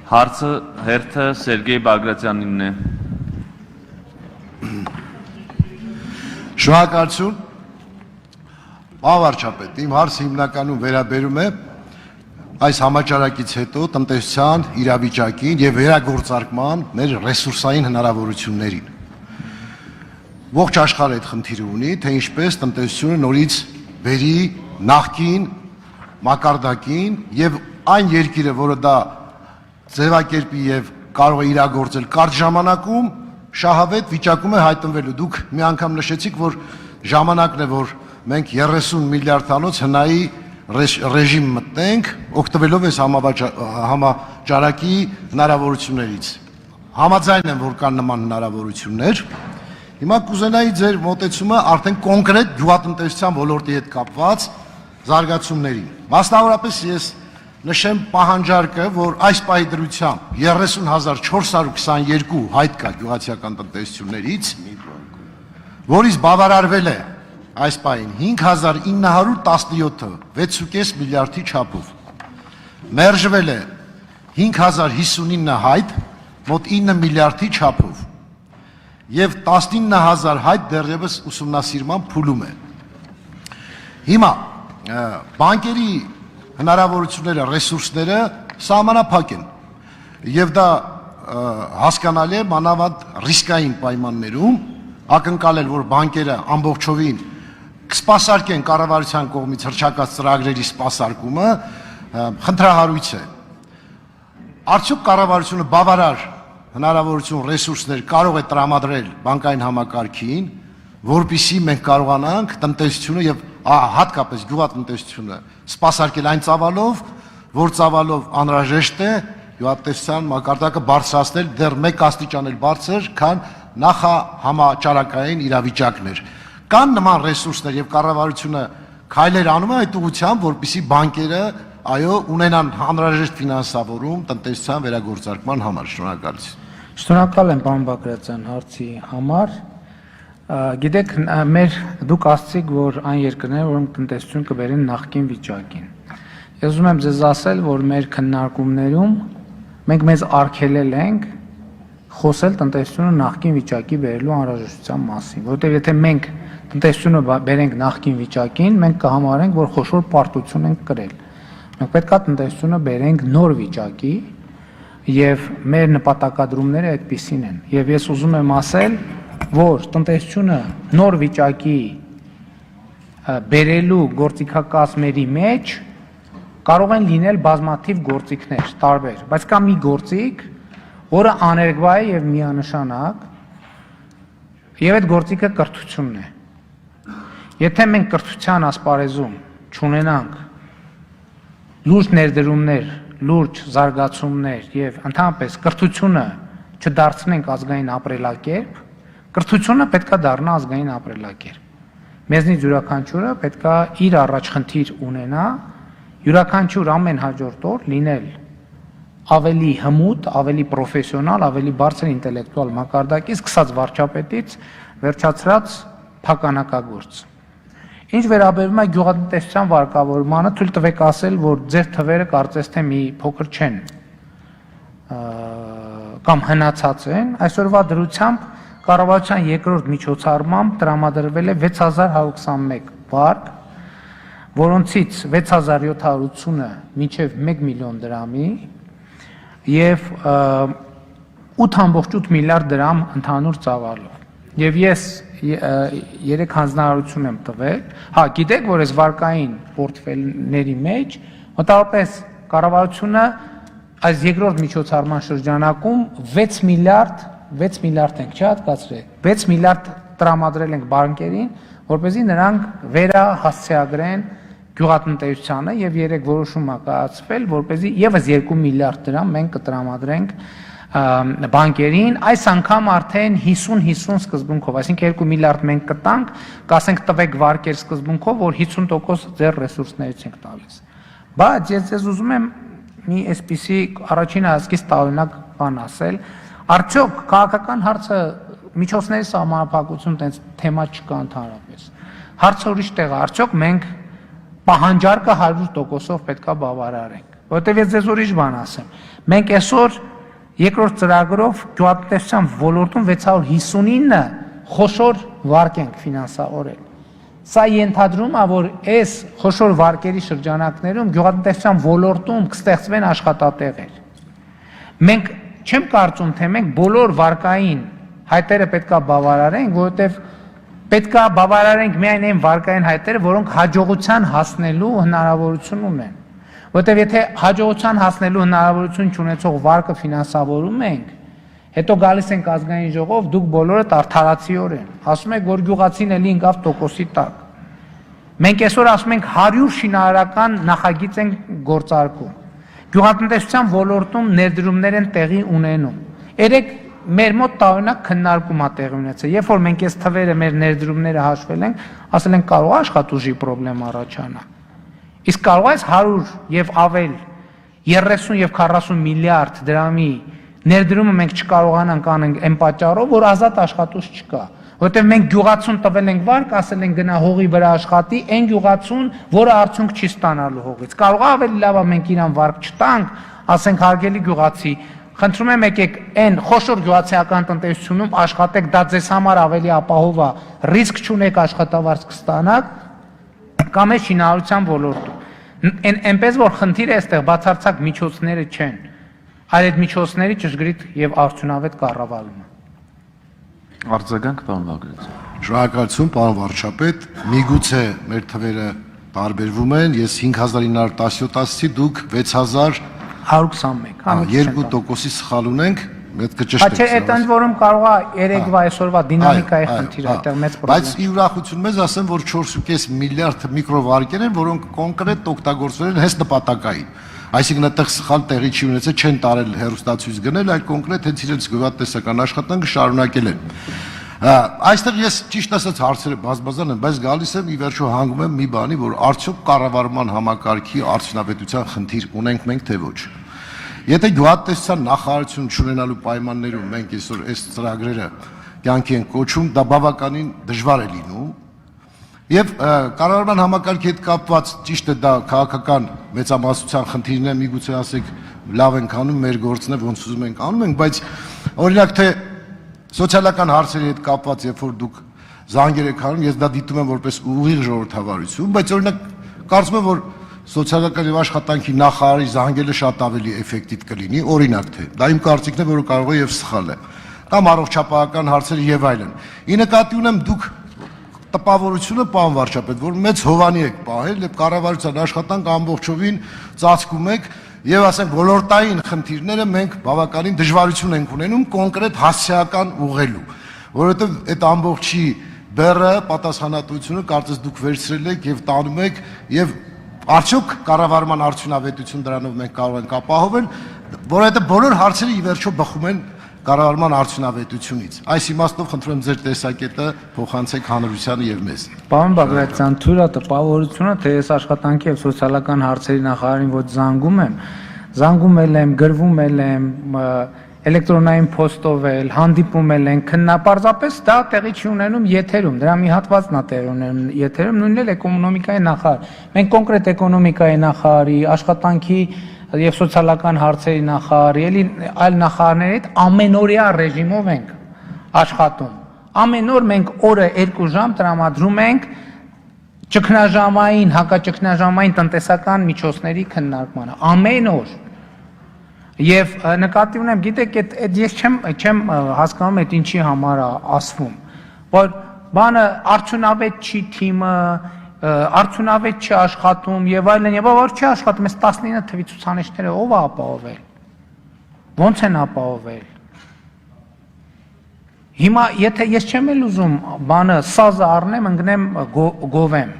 Հարցը հերթը Սերգեյ Բագրատյանինն է։ Շնորհակալություն։ Վարչապետ, իմ հարցը հիմնականում վերաբերում է այս համաճարակից հետո տնտեսության իրավիճակին եւ վերագործարկման մեր ռեսուրսային հնարավորություններին։ Ողջ աշխարհը այդ խնդիրը ունի, թե ինչպես տնտեսությունը նորից բերի նախկին մակարդակին եւ այն երկիրը, որը դա ձևակերպի եւ կարող է իրագործել կարճ ժամանակում, շահավետ վիճակում է հայտնվելու։ Դուք մի անգամ նշեցիք, որ ժամանակն է, որ մենք 30 միլիարդանոց հնայի ռեժիմ մտնենք, օգտվելով այս համաճարակի հնարավորություններից։ Համաձայն եմ, որ կան նման հնարավորություններ։ Հիմա կուզենայի ձեր մոտեցումը արդեն կոնկրետ գյուղատնտեսության ոլորտի հետ կապված զարգացումներին։ Մասնավորապես ես նշեմ պահանջարկը, որ այս պահի դրությամբ 30,422 հայտ կա գյուղացիական տնտեսություններից, որից բավարարվել է այս պահին 5,917-ը 6.5 միլիարդի չափով, մերժվել է 5,059 հայտ, մոտ 9 միլիարդի չափով, և 19,000 հայտ դեռևս ուսումնասիրման փուլում է։ Հիմա բանկերի հնարավորությունները, ռեսուրսները սահմանափակ են, և դա հասկանալի է մանավանդ ռիսկային պայմաններում, ակնկալել, որ բանկերը ամբողջովին կսպասարկեն կառավարության կողմից հռչակած ծրագրերի սպասարկումը, խնդրահարույց է։ Արդյոք կառավարությունը բավարար հնարավորություն ռեսուրսներ կարող է տրամադրել բանկային համակարգին, որպեսզի մենք կարողանանք տնտեսությունը եւ հատկապես գյուղատնտեսությունը սպասարկել այն ծավալով, որ ծավալով անհրաժեշտ է գյուղատնտեսության մակարդակը բարձրացնել դեռ 1 աստիճան էլ բարձր, քան նախահամաճարակային իրավիճակներ։ Կան նման ռեսուրսներ եւ կառավարությունը քայլեր անում է այդ ուղղությամբ, որպեսզի բանկերը այո ունենան անհրաժեշտ ֆինանսավորում տնտեսության վերագործարկման համար։ Շնորհակալություն։ Շնորհակալ եմ պարոն Բագրատյան հարցի համար։ Գիտեք, դուք ասացիք, որ այն երկրները, որոնք տնտեսություն կբերեն նախկին վիճակին։ Ես ուզում եմ ձեզ ասել, որ մեր քննարկումներում մենք մեզ արգելել ենք խոսել տնտեսությունը նախկին վիճակի բերելու անհրաժեշտության մասին, որովհետև եթե մենք տնտեսությունը բերենք նախկին վիճակին, մենք կհամարենք, որ խոշոր պարտություն ենք կրել։ Մենք պետք է տնտեսությունը բերենք նոր վիճակի, եւ մեր նպատակադրումները այդպիսին են։ Եվ ես ուզում եմ ասել, որ տնտեսությունը նոր վիճակի բերելու գործիքակազմերի մեջ կարող են լինել բազմաթիվ գործիքներ, տարբեր, բայց կա մի գործիք, որը աներկբա է եւ միանշանակ, եւ այդ գործիքը կրթությունն է։ Եթե մենք կրթության ասպարեզում չունենանք լուրջ ներդրումներ, լուրջ զարգացումներ եւ ընդհանրապես կրթությունը չդարձնենք ազգային ապրելակերպ, կրթությունը պետքա դառնա ազգային ապրելակերպ։ Մեզնից յուրաքանչյուրը պետքա իր առաջ խնդիր ունենա, յուրաքանչյուր ամեն հաջորդ օր լինել ավելի հմուտ, ավելի պրոֆեսիոնալ, ավելի բարձր ինտելեկտուալ մակարդակի, սկսած վարչապետից վերջացրած փականակագործ։ Ինչ վերաբերում է գյուղատնտեսության վարկավորմանը, թույլ տվեք ասել, որ ձեր թվերը կարծես թե մի փոքր չեն կամ հնացած են, այսօրվա դրությամբ կառավարության երկրորդ միջոցառմամբ տրամադրվել է 6121 վարկ, որոնցից 6780-ը մինչև 1 միլիոն դրամի եւ 8.8 միլիարդ դրամ ընդհանուր ծավալով։ Եվ ես 3 հանձնարարություն եմ տվել։ Հա, գիտեք, որ այս վարկային պորտֆելների մեջ մոտավորապես կառավարությունը այս երկրորդ միջոցառման շրջանակում 6 միլիարդ ենք չհատկացրել, 6 միլիարդ տրամադրել ենք բանկերին, որպեսզի նրանք վերահասցեագրեն գյուղատնտեսությանը եւ 3 որոշում ա կայացվել, որպեսզի եւս 2 միլիարդ դրամ մենք կտրամադրենք բանկերին, այս անգամ արդեն 50-50 սկզբունքով, այսինքն 2 միլիարդ մենք կտանք, կասենք տվեք վարկեր սկզբունքով, որ 50% ձեր ռեսուրսներից ենք տալիս։ Բայց ես ուզում եմ մի այսպիսի առաջին հասկից տարօրինակ բան ասել, արդյոք քաղաքական հարցը միջոցների սահմանափակություն տենց թեմա չկա ընդհանրապես։ Հարցը ուրիշ տեղ է, արդյոք մենք պահանջարկը 100%-ով պետքա բավարարենք։ Որտեւ ես ձեզ ուրիշ բան ասեմ։ Մենք այսօր երկրորդ ծրագրով գյուղատնտեսության ոլորտում 659 խոշոր վարկ ենք ֆինանսավորել։ Սա ենթադրում է, որ այս խոշոր վարկերի շրջանակներում գյուղատնտեսության ոլորտում կստեղծվեն աշխատատեղեր։ Մենք չեմ կարծում, թե մենք բոլոր վարկային հայտերը պետքա բավարարենք, որովհետև պետքա բավարարենք միայն այն վարկային հայտերը, որոնք հաջողության հասնելու հնարավորություն ունեն։ Որովհետև եթե հաջողության հասնելու հնարավորություն չունեցող վարկը ֆինանսավորում ենք, հետո գալիս ենք ազգային ժողով, դուք բոլորը արդարացիորեն ասում եք, որ գյուղացին էլի ընկավ տոկոսի տակ։ Մենք այսօր ասում ենք 100 շինարարական նախագիծ ենք գործարկում։ Գյուղատնտեսության ոլորտում ներդրումներ են տեղի ունենում։ Երեք մեր մոտ տարօրինակ քննարկում է տեղի ունեցել։ Երբ որ մենք այս թվերը մեր ներդրումները հաշվել ենք, ասել ենք կարող է աշխատուժի խնդրեմ առաջանա։ Իսկ կարող է 100 եւ ավել 30 եւ 40 միլիարդ դրամի ներդրումը մենք չկարողանանք անենք այն պատճառով, որ ազատ աշխատուժ չկա։ Որտեղ մենք գյուղացուն տվել ենք վարկ, ասել ենք գնա հողի վրա աշխատի, այն գյուղացուն, որը արդյունք չի ստանալու հողից։ Կարող է ավելի լավ է մենք իրան վարկ չտանք, ասենք հարգելի գյուղացի, խնդրում եմ եկեք այն խոշոր գյուղացիական տնտեսությունում աշխատեք, դա ձեզ համար ավելի ապահով է, ռիսկ չունեք աշխատավարձ կստանաք, կամ է շինարարության ոլորտում։ Այնպես որ խնդիրը այստեղ բացարձակ միջոցները չեն, այլ այդ միջոցների ճշգրիտ եւ արդյունավետ կառավարումը։ Արձագանք, պարոն Բագրատյան։ Շնորհակալություն, պարոն վարչապետ, միգուցե մեր թվերը տարբերվում են, ես 5917-ից դուք 6000 121, 2% սխալ ունենք, մեծ Չէ, այդ ընդ որում կարող է երեկվա այսօրվա դինամիկայի խնդիրը այդտեղ մեծ պրոբլեմ։ Բայց ի ուրախություն մեզ ասեմ, որ 4.5 միլիարդ միկրովարկեր են, որոնք կոնկրետ օգտագործվել են հենց նպատակային։ Այսինքն այդտեղ սխալ տեղի չի ունեցել, չեն տարել հերոստացույց գնել, այլ կոնկրետ հենց իրենց գյուղատնտեսական աշխատանքը շարունակել են։ Այստեղ ես ճիշտ ասած հարցերը բազմազան են, բայց գալիս եմ ի վերջո հանգում եմ մի բանի, որ արդյոք կառավարման համակարգի արդյունավետության խնդիր ունենք մենք թե ոչ։ Եթե գյուղատնտեսության նախարարություն չունենալու պայմաններում մենք այսօր այս ծրագրերը կյանքի են կոչում, դա բավականին դժվար է լինում։ Եվ կառավարման համակարգի հետ կապված ճիշտ է դա քաղաքական մեծամասնության խնդիրն է, միգուցե ասեք լավ ենք անում, մեր գործն է, ոնց ուզում ենք անում ենք, բայց օրինակ թե սոցիալական հարցերի հետ կապված, երբ որ դուք զանգեր եք անում, ես դա դիտում եմ որպես ուղիղ ժողովրդավարություն, բայց օրինակ կարծում եմ, որ սոցիալական եւ աշխատանքի նախարարի զանգելը շատ ավելի էֆեկտիվ կլինի, օրինակ թե դա իմ կարծիքն է, որը կարող է եւ սխալ է, կամ առողջապահական հարցերը եւ այլն։ Ի նկատի ունեմ դուք տպավորությունը, պարոն վարչապետ, որ մեծ հովանի եք պահել եւ կառավարության աշխատանք ամբողջովին ծածկում եք եւ ասենք ոլորտային խնդիրները մենք բավականին դժվարություն ենք ունենում կոնկրետ հասցեական ուղղելու, որովհետեւ այդ ամբողջի բեռը պատասխանատվությունը կարծես դուք վերցրել եք եւ տանում եք եւ արդյոք կառավարման արդյունավետություն դրանով մենք կարող ենք ապահովել, որովհետեւ բոլոր հարցերը ի վերջո բխում են կառավարման արդյունավետությունից։ Այս իմաստով խնդրում եմ ձեր տեսակետը փոխանցեք հանրությանը եւ մեզ։ Պարոն Բագրատյան, թույլ է տպավորությունը, թե ես աշխատանքի եւ սոցիալական հարցերի նախարարին ոչ զանգում եմ, գրվում եմ, էլեկտրոնային փոստով էլ, հանդիպում ենք, քննապարզապես դա տեղի չի ունենում եթերում, դրա մի հատվածն է տեղի ունենում եթերում, նույնն էլ էկոնոմիկայի նախարար։ Մենք կոնկրետ էկոնոմիկայի նախարարի, աշխատանքի եւ սոցիալական հարցերի նախարարի, էլի այլ նախարարների հետ ամենօրյա ռեժիմով ենք աշխատում։ Ամեն օր մենք օրը 2 ժամ տրամադրում ենք ճգնաժամային, հակաճգնաժամային տնտեսական միջոցների քննարկմանը, ամեն օր։ Եվ նկատի ունեմ, գիտեք, ես չեմ հասկանում այդ ինչի համար է ասվում, որ բանը արդյունավետ չի թիմը, արդյունավետ չի աշխատում եւ այլն, եւ որ չի աշխատում, այս 19 թվի ցուցանիշները ով է ապահովել։ Ոնց են ապահովել։ Հիմա եթե ես չեմ էլ ուզում բանը սազը առնեմ, ընկնեմ գովեմ,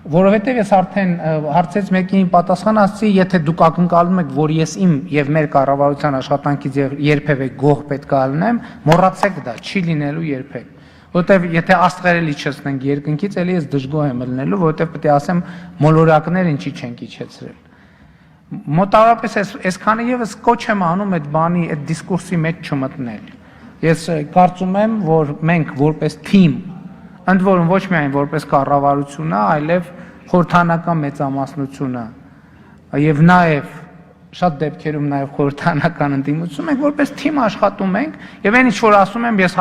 որովհետև ես արդեն հարցեց մեկին պատասխան ասացի, եթե դուք ակնկալում եք, որ ես իմ եւ մեր կառավարության աշխատանքից երբևէ գող պետք է լինեմ, մոռացեք դա, չի լինելու երբեք։ Որովհետև եթե աստղերը իջեցնենք երկնքից, ելի ես դժգոհ եմ լինելու, որովհետև պետք է ասեմ մոլորակներ ինչի չենք իջեցրել։ Մոտավորապես այսքանը եւս կոչ եմ անում այդ բանի, այդ դիսկուրսի մեջ չմտնել։ Ես կարծում եմ, որ մենք որպես թիմ, ընդ որում ոչ միայն որպես կառավարությունը, այլև խորհրդանական մեծամասնությունը եւ նաեւ շատ դեպքերում նաև խորհրդանական ընդդիմություն ենք, որպես թիմ աշխատում ենք, եւ այն ինչ որ ասում եմ ես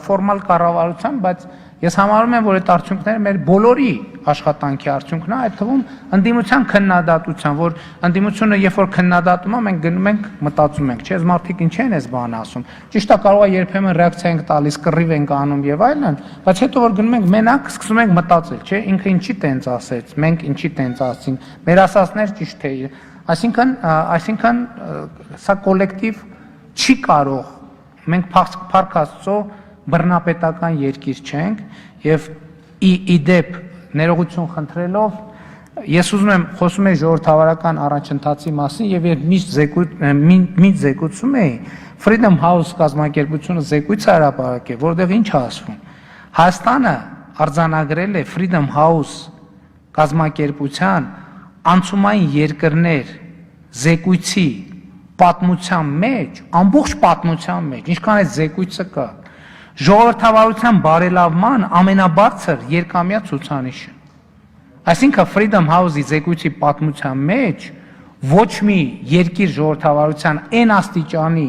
ֆորմալ կառավարության, բայց ես համարում եմ, որ այդ արդյունքները մեր բոլորի աշխատանքի արդյունքն է, այդ թվում ընդդիմության քննադատության, որ ընդդիմությունը երբ որ քննադատում է, մենք գնում ենք մտածում ենք, չէ՞, մարդիկ ինչ են այս բանը ասում։ Ճիշտ է, կարող է երբեմն ռեակցիա ենք տալիս, կռիվ ենք անում եւ այլն, բայց հետո որ գնում ենք մենակ, սկսում ենք մտածել, չէ՞, ինքը ինչի տենց ասեց, մենք ինչի տենց ասեցինք, մեր ասածներ ճիշտ է։ Այսինքն սա կոլեկտիվ չի կարող, մենք Փառք Աստծո բռնապետական երկիր չենք եւ իդեպ ներողություն խնդրելով ես ուզում եմ խոսում եմ ժողովրդավարական առաջընթացի մասին եւ երբ միշտ զեկուցում էի Freedom House կազմակերպությունը զեկույց հրապարակել, որտեղ ինչ ասվում։ Հայաստանը արձանագրել է Freedom House կազմակերպության անցումային երկրներ զեկույցի պատմության մեջ, ամբողջ պատմության մեջ, ինչքան այդ զեկույցը կա, ժողովրդավարության բարելավման ամենաբարձր երկամյա ցուցանիշը։ Այսինքն Freedom House-ի զեկույցի պատմության մեջ ոչ մի երկիր ժողովրդավարության այն աստիճանի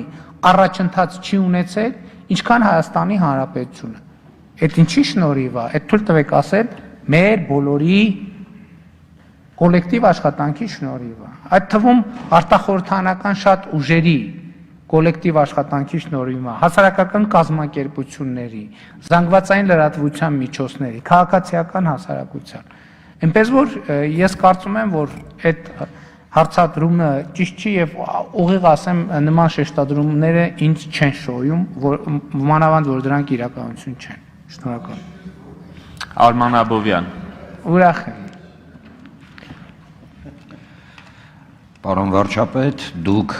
առաջընթաց չի ունեցել, ինչքան Հայաստանի Հանրապետությունը։ Այդ ինչի շնորհիվ է, այդ թույլ տվեք ասել, մեր բոլորի կոլեկտիվ աշխատանքի շնորհիվ է։ Այդ թվում արտախորհրդանական շատ ուժերի կոլեկտիվ աշխատանքի շնորհիվ է, հասարակական կազմակերպությունների, զանգվածային լրատվության միջոցների, քաղաքացիական հասարակության։ Այնպես որ ես կարծում եմ, որ այդ հարցադրումը ճիշտ չի եւ ուղիղ ասեմ նման շեշտադրումները ինձ չեն շոյում, մանավանդ որ դրանք իրականություն չեն։ Շնորհակալ։ Արման Աբովյան։ Ուրախ եմ։ Պարոն վարչապետ, դուք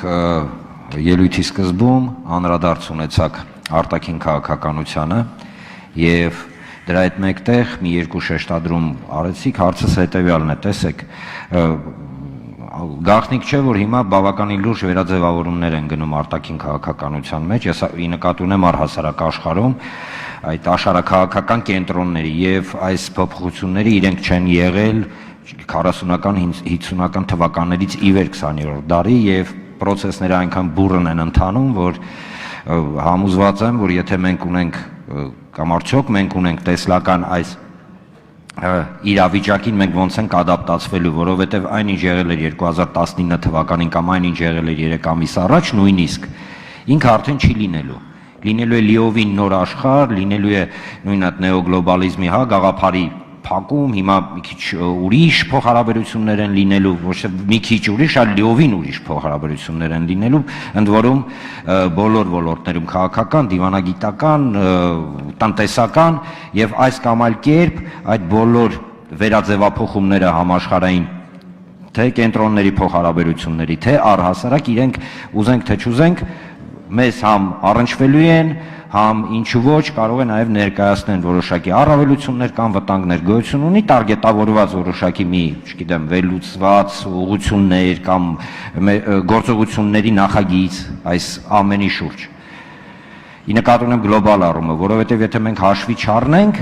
ելույթի սկզբում անդրադարձ ունեցաք արտաքին քաղաքականությանը եւ դրա հետ մեկտեղ մի երկու շեշտադրում արեցիք, հարցս հետեւյալն է, տեսեք, գաղտնիք չէ, որ հիմա բավականին լուրջ վերաձևավորումներ են գնում արտաքին քաղաքականության մեջ, ես ի նկատի ունեմ առհասարակ աշխարհում այդ աշխարհաքաղաքական կենտրոնների եւ այս փոփոխությունները իրենք չեն եղել 40-ական 50-ական թվականներից ի վեր 20-րդ դարի եւ process-ները այնքան բուրըն են ընթանում, որ համոզված եմ, որ եթե մենք ունենք կամ արդյոք մենք ունենք տեսլական այս իրավիճակին մենք ոնց ենք ադապտացվելու, որովհետեւ այնինչ եղել էր 2019 թվականին կամ այնինչ եղել էր 3 ամիս առաջ, նույնիսկ ինքը արդեն չի լինելու։ Լինելու է լիովին նոր աշխարհ, լինելու է նույն այդ նեոգլոբալիզմի, գաղափարի փակում, հիմա մի քիչ ուրիշ փոխհարաբերություններ են լինելու, ոչ թե մի քիչ ուրիշ, այլ լիովին ուրիշ փոխհարաբերություններ են լինելու, ընդ որում բոլոր ոլորտներում քաղաքական, դիվանագիտական, տնտեսական եւ այս կամ այլ կերպ այդ բոլոր վերաձևափոխումները համաշխարհային թե կենտրոնների փոխհարաբերությունների, թե առհասարակ իրենք ուզենք թե չուզենք մեզ համ առնչվելու են, համ ինչու ոչ կարող է նաև ներկայացնել որոշակի առավելություններ կամ վտանգներ, գոյություն ունի տարգետավորված որոշակի մի, չգիտեմ, վերլուծված ուղղություններ կամ գործողությունների նախագիծ այս ամենի շուրջ։ Ի նկատի ունեմ գլոբալ առումը, որովհետև եթե մենք հաշվի չառնենք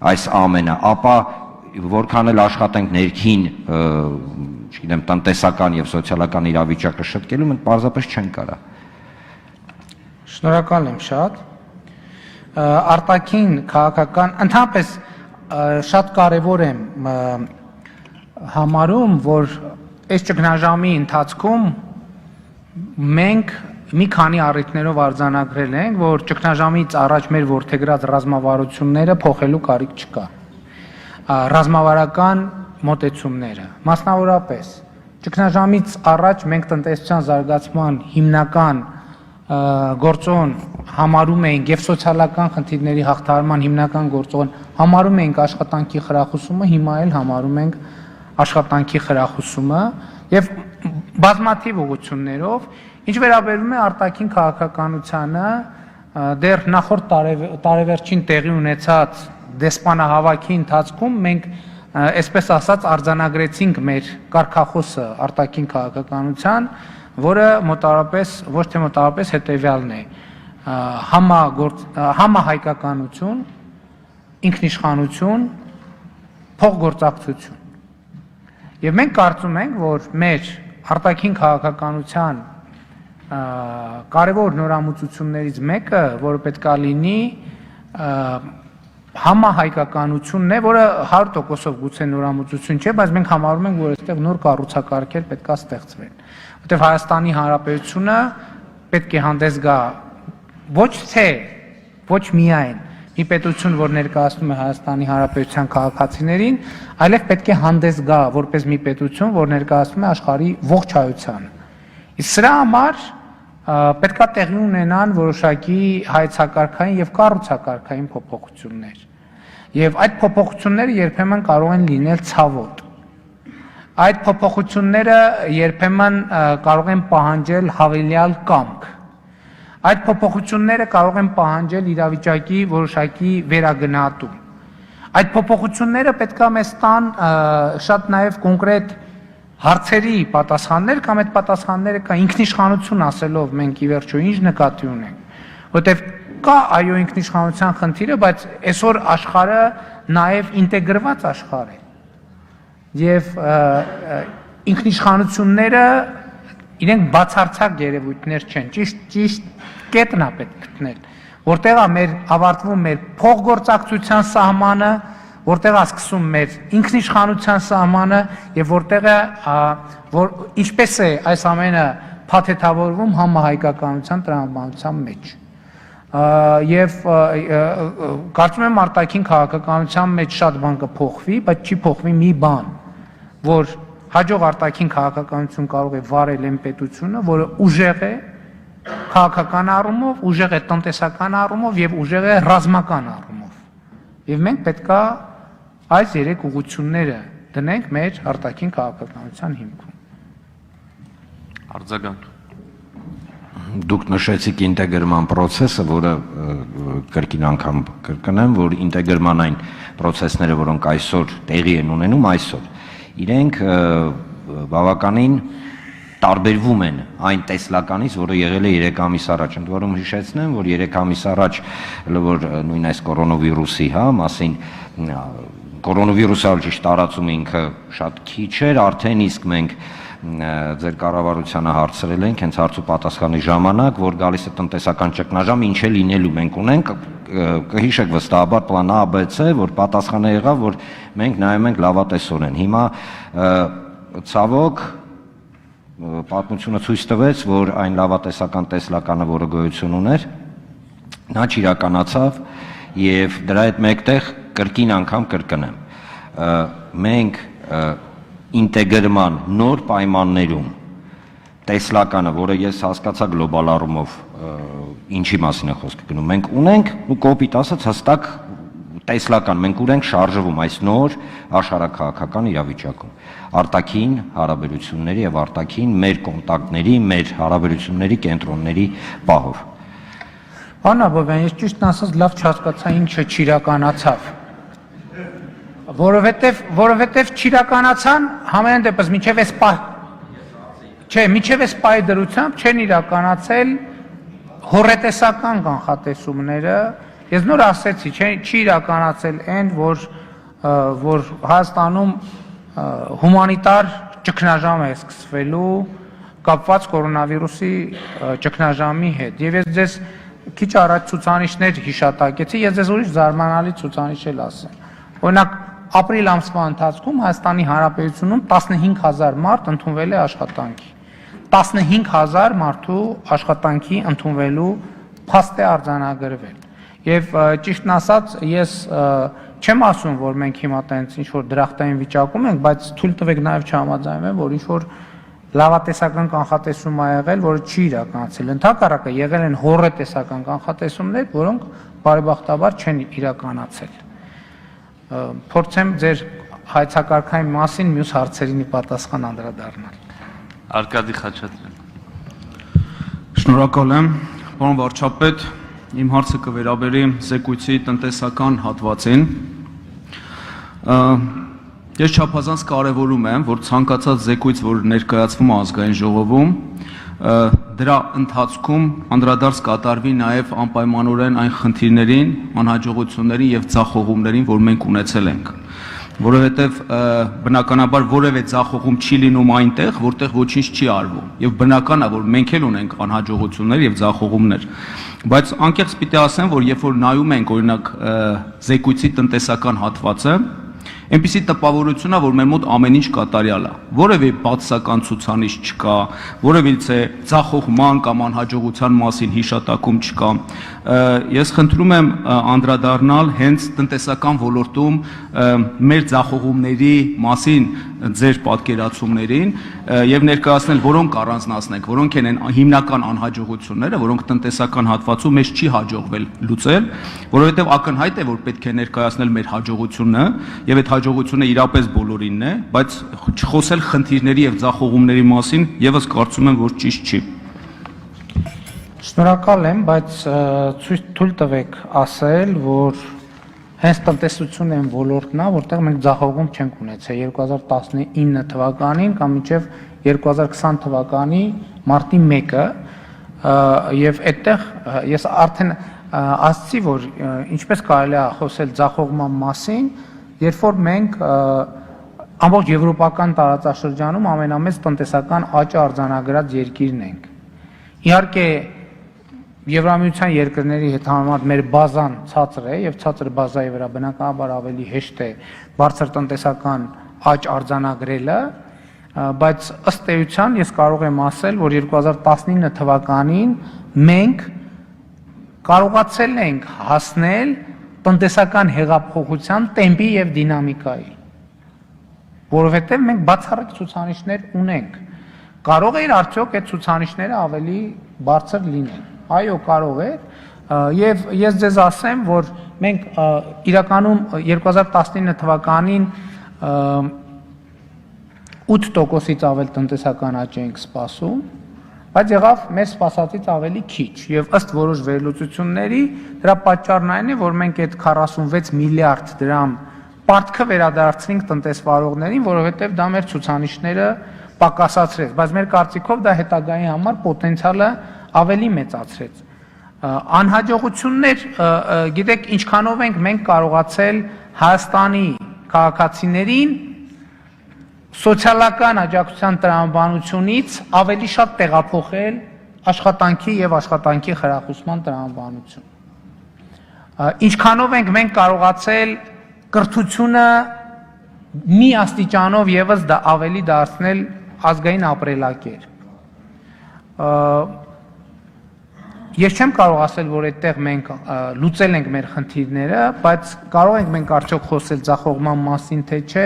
այս ամենը, ապա որքան էլ աշխատենք ներքին, չգիտեմ, տնտեսական եւ սոցիալական իրավիճակը շտկելու, մենք պարզապես չենք կարա։ Շնորհակալ եմ շատ։ Արտաքին քաղաքական ընդհանրապես շատ կարևոր եմ համարում, որ այս ճգնաժամի ընթացքում մենք մի քանի առիթներով արձանագրել ենք, որ ճգնաժամից առաջ մեր որդեգրած ռազմավարությունները փոխելու կարիք չկա։ Ռազմավարական մոտեցումները, մասնավորապես ճգնաժամից առաջ մենք տնտեսության զարգացման հիմնական գործոն համարում էինք եւ սոցիալական խնդիրների հաղթահարման հիմնական գործոն համարում էինք աշխատանքի խրախուսումը, հիմա էլ համարում ենք աշխատանքի խրախուսումը եւ բազմաթիվ ուղղություններով, ինչ վերաբերում է արտաքին քաղաքականությանը, դեռ նախորդ տարեվերջին տեղի ունեցած դեսպանահավաքի ընթացքում մենք այսպես ասած արձանագրեցինք մեր կարգախոսը արտաքին քաղաքականության, որը մոտավորապես ոչ թե մոտավորապես հետեւյալն է. համահայկականություն, ինքնիշխանություն, փոխգործակցություն։ Եվ մենք կարծում ենք, որ մեր արտաքին քաղաքականության կարևոր նորամուծություններից մեկը, որը պետք է լինի համահայկականությունն է, որը 100%-ով գուցե նորամուծություն չէ, բայց մենք համարում ենք, որ այստեղ նոր կառուցակարգեր պետք է ստեղծվեն, որտեղ Հայաստանի Հանրապետությունը պետք է հանդես գա ոչ միայն մի պետություն, որ ներկայացնում է Հայաստանի Հանրապետության քաղաքացիներին, այլև պետք է հանդես գա որպես մի պետություն, որ ներկայացնում է աշխարհի ողջ հայությանը։ Իսկ սրա համար պետք է տեղի ունենան որոշակի հայեցակարգային եւ կառուցակարգային փոփոխություններ։ Եվ այդ փոփոխությունները երբեմն կարող են լինել ցավոտ։ Այդ փոփոխությունները երբեմն կարող են պահանջել հավելյալ կամք։ Այդ փոփոխությունները կարող են պահանջել իրավիճակի որոշակի վերագնահատում։ Այդ փոփոխությունները պետք է մեզ տան շատ նաև կոնկրետ հարցերի պատասխաններ կամ այդ պատասխանները կա ինքնիշխանություն ասելով մենք ի վերջո ինչ նկատի ունենք, որտեղ կա այո ինքնիշխանության խնդիրը, բայց այսօր աշխարհը նաև ինտեգրված աշխարհ է եւ ինքնիշխանությունները իրենք բացարձակ երևույթներ չեն, ճիշտ կետն է պետք գտնել, որտեղ է մեր ավարտվում մեր փոխգործակցության սահմանը, որտեղ է սկսում մեր ինքնիշխանության սահմանը եւ որտեղ է որ ինչպես է այս ամենը փաթեթավորվում համահայկականության տրամաբանության մեջ եւ կարծում եմ արտաքին քաղաքականության մեջ շատ բան կփոխվի, բայց չի փոխվի մի բան, որ հաջող արտաքին քաղաքականություն կարող է վարել այն պետությունը, որը ուժեղ է քաղաքական առումով, ուժեղ է տնտեսական առումով եւ ուժեղ է ռազմական առումով։ Եվ մենք պետք է այս երեք ուղղությունները դնենք մեր արտաքին քաղաքականության հիմքում։ Արձագանք։ Դուք նշեցիք ինտեգրման process-ը, որը կրկին անգամ կրկնեմ, որ ինտեգրման այն process-ները, որոնք այսօր տեղի են ունենում այսօր, իրենք բավականին տարբերվում են այն տեսլականից, որը եղել է 3 ամիս առաջ։ Ընդ որում հիշեցնեմ, որ 3 ամիս առաջ, որ նույն այս կորոնավիրուսի մասին, կորոնավիրուսը ճիշտ տարածումը ինքը շատ քիչ էր, արդեն իսկ մենք ձեր կառավարությանը հարցրել ենք հենց հարց ու պատասխանի ժամանակ, որ գալիս է տնտեսական ճգնաժամ, ինչ է լինելու, մենք ունենք, կհիշեք վստահաբար պլան A, B, C, որ պատասխանը եղավ, որ մենք նայում ենք լավատեսորեն։ Հիմա ցավոք պատմությունը ցույց տվեց, որ այն լավատեսական տեսլականը, որը գոյություն ուներ, նա չիրականացավ եւ դրա հետ մեկտեղ կրկին անգամ կրկնեմ։ Մենք ինտեգրման նոր պայմաններում տեսլականը, որը ես հասկացա գլոբալ առումով ինչի մասին է խոսքը գնում, մենք ունենք ու կոպիտ ասած հստակ տեսլական, մենք ունենք շարժվում այս նոր աշխարհաքաղաքական իրավիճակում, արտաքին հարաբերությունների եւ արտաքին մեր կոնտակտների, մեր հարաբերությունների կենտրոնների պահով։ Պարոն Աբովյան, ես ճիշտն ասած լավ չհասկացա ինչը չիրականացավ, որովհետև չիրականացան համենայն դեպս միջև այս պահի դրությամբ չեն իրականացել հոռետեսական կանխատեսումները։ Ես նոր ասեցի, չի իրականացել այն, որ Հայաստանում հումանիտար ճգնաժամ է սկսվելու կապված կորոնավիրուսի ճգնաժամի հետ։ Եվ ես ձեզ քիչ առաջ ցուցանիշներ հիշատակեցի, ես ձեզ ուրիշ զարմանալի ցուցանիշ էլ ասեմ։ Օրինակ ապրիլ ամսվա ընթացքում Հայաստանի Հանրապետությունում 15000 մարդ ընդունվել է աշխատանքի։ 15000 մարդու աշխատանքի ընդունվելու փաստ է արձանագրվել։ Եվ ճիշտն ասած, ես չեմ ասում, որ մենք հիմա տենց ինչ-որ դրախտային վիճակում ենք, բայց թույլ տվեք նաև չհամաձայնեմ, որ ինչ-որ լավատեսական կանխատեսում ա եղել, որը չի իրականացել։ Ընդհակառակը եղել են հոռետեսական կանխատեսումներ, որոնք բարեբախտաբար չեն իրականացել։ Փորձեմ ձեր հայեցակարգային մասին մյուս հարցերին պատասխան անդրադառնալ։ Արկադի Խաչատրյան։ Շնորհակալ եմ, պարոն վարչապետ, իմ հարցը կվերաբերի զեկույցի տնտեսական հատվածին։ Ես չափազանց կարևորում եմ, որ ցանկացած զեկույց, որ ներկայացվում է ազգային ժողովում, դրա ընթացքում անդրադարձ կատարվի նաև անպայմանորեն այն խնդիրներին, անհաջողություններին եւ ձախողումներին, որ մենք ունեցել ենք։ որովհետև բնականաբար որևէ ձախողում չի լինում այնտեղ, որտեղ ոչինչ չի արվում։ Եվ բնական է, որ մենք էլ ունենք անհաջողություններ եւ ձախողումներ։ Բայց անկեղծ պիտի ասեմ, որ երբ որ նայում ենք օրինակ զեկույցի տնտեսական հատվածը, այնպիսի տպավորություն է, որ մեր մոտ ամեն ինչ կատարյալ է։ Որևէ բացասական ցուցանիշ չկա, որևիցե ձախողման կամ անհաջողության մասին հիշատակում չկա։ Ես խնդրում եմ անդրադառնալ հենց տնտեսական ոլորտում մեր ձախողումների մասին ձեր պատկերացումներին եւ ներկայացնել, որոնք առանձնացնենք, որոնք են հիմնական անհաջողությունները, որոնք տնտեսական հատվածում մեզ չի հաջողվել լուծել, որովհետեւ ակնհայտ է, որ պետք է ներկայացնել մեր հաջողությունը եւ այդ հաջողությունը իրապես բոլորինն է, բայց չխոսել խնդիրների եւ ձախողումների մասին եւս կարծում եմ, որ ճիշտ չի։ Շնորհակալ եմ, բայց ցույց տվեք ասել, որ հենց տնտեսությունն ոլորտն է, որտեղ մենք ձախողում չենք ունեցել 2019 թվականին կամ մինչև 2020 թվականի մարտի 1-ը եւ այդտեղ ես արդեն ասացի, որ ինչպես կարելի է խոսել ձախողման մասին, երբ որ մենք ամբողջ եվրոպական տարածաշրջանում ամենամեծ տնտեսական աճ արձանագրած երկիրն ենք։ Իհարկե Եվրամիության երկրների հետ համեմատ մեր բազան ցածր է եւ ցածր բազայի վրա բնականաբար ավելի հեշտ է բարձր տնտեսական աճ արձանագրելը, բայց ըստ էության ես կարող եմ ասել, որ 2019 թվականին մենք կարողացել ենք հասնել տնտեսական հեղափոխության տեմպի եւ դինամիկայի, որովհետեւ մենք բացառիկ ցուցանիշներ ունենք։ Կարող է արդյոք այդ ցուցանիշները ավելի բարձր լինեն։ Այո, կարող է, եւ ես ձեզ ասեմ, որ մենք իրականում 2019 թվականին 8%-ից ավել տնտեսական աճ ենք սպասում, բայց եղավ մեր սպասածից ավելի քիչ եւ ըստ որոշ վերլուծությունների դրա պատճառն այն է, որ մենք այդ 46 միլիարդ դրամ պարտքը վերադարձրինք տնտեսվարողներին, որովհետեւ դա մեր ցուցանիշները պակասացրեց, բայց մեր կարծիքով դա հետագայի համար պոտենցիալը ավելի մեծացրեց։ Անհաջողություններ, գիտեք, ինչքանով ենք մենք կարողացել Հայաստանի քաղաքացիներին սոցիալական աջակցության տրամաբանությունից ավելի շատ տեղափոխել աշխատանքի եւ աշխատանքի խրախուսման տրամաբանություն։ Ինչքանով ենք մենք կարողացել կրթությունը մի աստիճանով եւս դա ավելի դարձնել ազգային ապրելակեր։ Ես չեմ կարող ասել, որ այդտեղ մենք լուծել ենք մեր խնդիրները, բայց կարող ենք մենք արդյոք խոսել ձախողման մասին, թե չէ,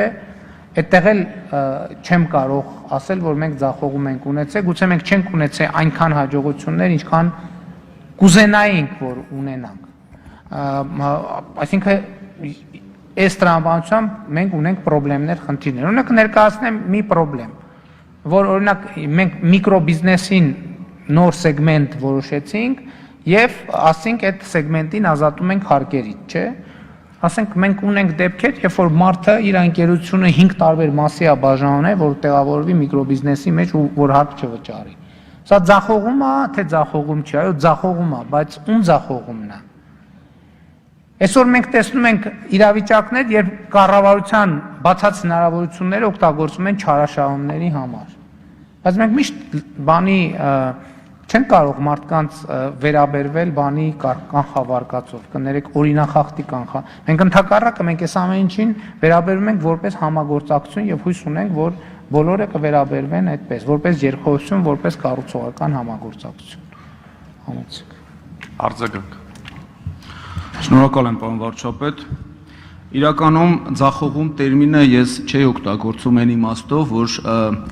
այդտեղ էլ չեմ կարող ասել, որ մենք ձախողում ենք ունեցել, գուցե մենք չենք ունեցել այնքան հաջողություններ, ինչքան կուզենայինք, որ ունենանք։ Այսինքն այս տրամաբանությամբ մենք ունենք խնդիրներ, խնդիրներ։ Օրինակ ներկայացնեմ մի խնդրեմ, որ օրինակ մենք միկրոբիզնեսին նոր սեգմենտ որոշեցինք եւ ասենք այդ սեգմենտին ազատում ենք հարկերից, չէ՞։ Ասենք մենք ունենք դեպքեր, երբ որ մարդը իր ընկերությունը 5 տարբեր մասի է բաժանում, որ տեղավորվի միկրոբիզնեսի մեջ ու որ հարկ չվճարի։ Սա ձախողում է, թե ձախողում չի, այո, ձախողում է, բայց ում ձախողումն է։ Այսօր մենք տեսնում ենք իրավիճակներ, երբ կառավարության բացած հնարավորությունները օգտագործում են չարաշահումների համար։ Բայց մենք միշտ բանի չեն կարող մարդկանց վերաբերվել բանի կանխավարկածով, կներեք օրինախախտի կանխա։ Մենք ընդհակառակը մենք այս ամեն ինչին վերաբերվում ենք որպես համագործակցություն եւ հույս ունենք, որ բոլորը կվերաբերվեն այդպես, որպես երկխոսություն, որպես կառուցողական համագործակցություն։ Համեցեք։ Արձագանք։ Շնորհակալ եմ, պարոն վարչապետ։ Իրականում ձախողում տերմինը ես չի օգտագործում այն իմաստով, որ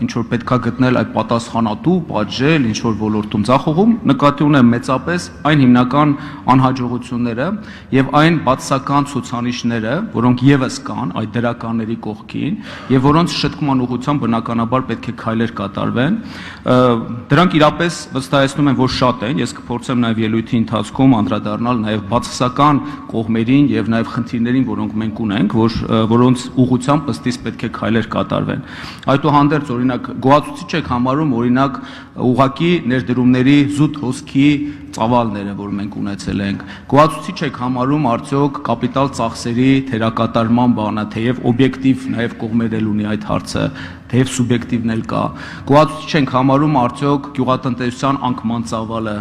ինչ որ պետքա գտնել այդ պատասխանատու, պատժել, ինչ որ ոլորտում ձախողում, նկատի ունեմ մեծապես այն հիմնական անհաջողությունները եւ այն բացասական ցուցանիշները, որոնք եւս կան այդ դրականների կողքին եւ որոնց շտկման ուղղությամբ բնականաբար պետք է քայլեր կատարվեն։ Դրանք իրապես վստահեցնում եմ, որ շատ են, ես կփորձեմ նաեւ ելույթի ընթացքում անդրադառնալ նաեւ բացասական կողմերին եւ նաեւ խնդիրներին, որոնք մենք մենք ունենք, որոնց ուղղությամբ ըստիս պետք է քայլեր կատարվեն։ Այդուհանդերձ օրինակ գոհացուցիչ եք համարում օրինակ ուղղակի ներդրումների զուտ հոսքի ծավալները, որ մենք ունեցել ենք։ Գոհացուցիչ եք համարում արդյոք կապիտալ ծախսերի թերակատարման բանը, թեև օբյեկտիվ նաև կողմեր էլ ունի այդ հարցը, թեև սուբյեկտիվն էլ կա։ Գոհացուցիչ ենք համարում արդյոք գյուղատնտեսության անկման ծավալը,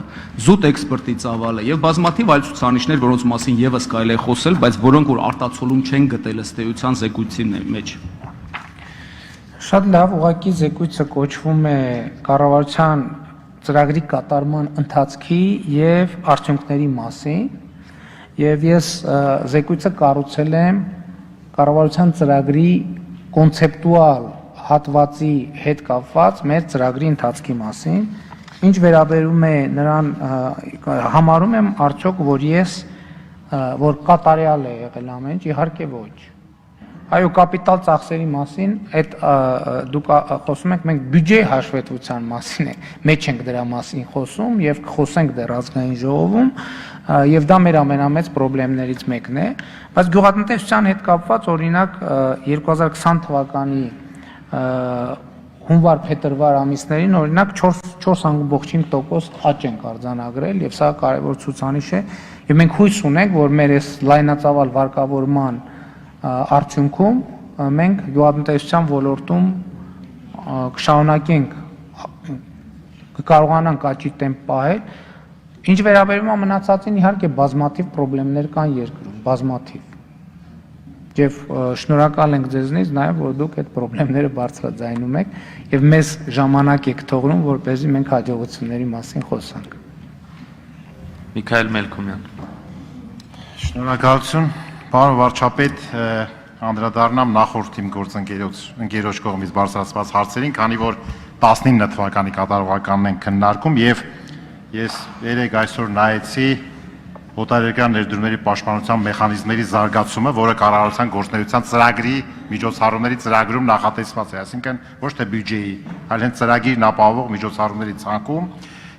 զուտ էքսպորտի ծավալը եւ բազմաթիվ այլ ցուցանիշներ, որոնց մասին եւս կարելի է խոսել, բայց որոնք որ արտացոլում չեն գտել ըստ էության զեկույցի մեջ։ Շատ լավ, ուղղակի զեկույցը կոչվում է կառավարության ծրագրի կատարման ընթացքի եւ արդյունքների մասին, եւ ես զեկույցը կառուցել եմ կառավարության ծրագրի կոնցեպտուալ հատվածի հետ կապված մեր ծրագրի ընթացքի մասին, ինչ վերաբերում է նրան համարում եմ արդյոք որ կատարյալ է եղել ամեն ինչ, իհարկե ոչ։ Այո, կապիտալ ծախսերի մասին այդ դուք խոսում եք, մենք բյուջեի հաշվետվության մասին մեջ ենք դրա մասին խոսում եւ կխոսենք դեռ ազգային ժողովում եւ դա մեր ամենամեծ խնդիրներից մեկն է, բայց գյուղատնտեսության հետ կապված օրինակ 2020 թվականի հունվար-փետրվար ամիսներին օրինակ 4.5% աճ ենք արձանագրել եւ սա կարեւոր ցուցանիշ է եւ մենք հույս ունենք, որ մեր այս լայնածավալ վարկավորման արդյունքում մենք գյուղատնտեսության ոլորտում կշարունակենք կարողանանք աճի տեմպ պահել։ Ինչ վերաբերում է մնացածին, իհարկե բազմաթիվ խնդիրներ կան երկրում, բազմաթիվ։ Եվ շնորհակալ ենք ձեզնից նաև, որ դուք այդ խնդիրները բարձրաձայնում եք եւ մեզ ժամանակ եք թողնում, որպեսզի մենք հաջողությունների մասին խոսանք։ Միքայել Մելքոմյան։ Շնորհակալություն, պարոն վարչապետ, անդրադառնամ նախորդ իմ գործընկերոջ կողմից բարձրացված հարցերին, քանի որ 19 թվականի կատարողականն ենք քննարկում եւ ես երեք այսօր նայեցի օտարերկրյա ներդրումների պաշտպանության մեխանիզմների զարգացումը, որը կառավարության գործունեության ծրագրի միջոցառումների ծրագրում նախատեսված է, այսինքն ոչ թե բյուջեի, այլ հենց ծրագիրն ապահովող միջոցառումների ցանկում։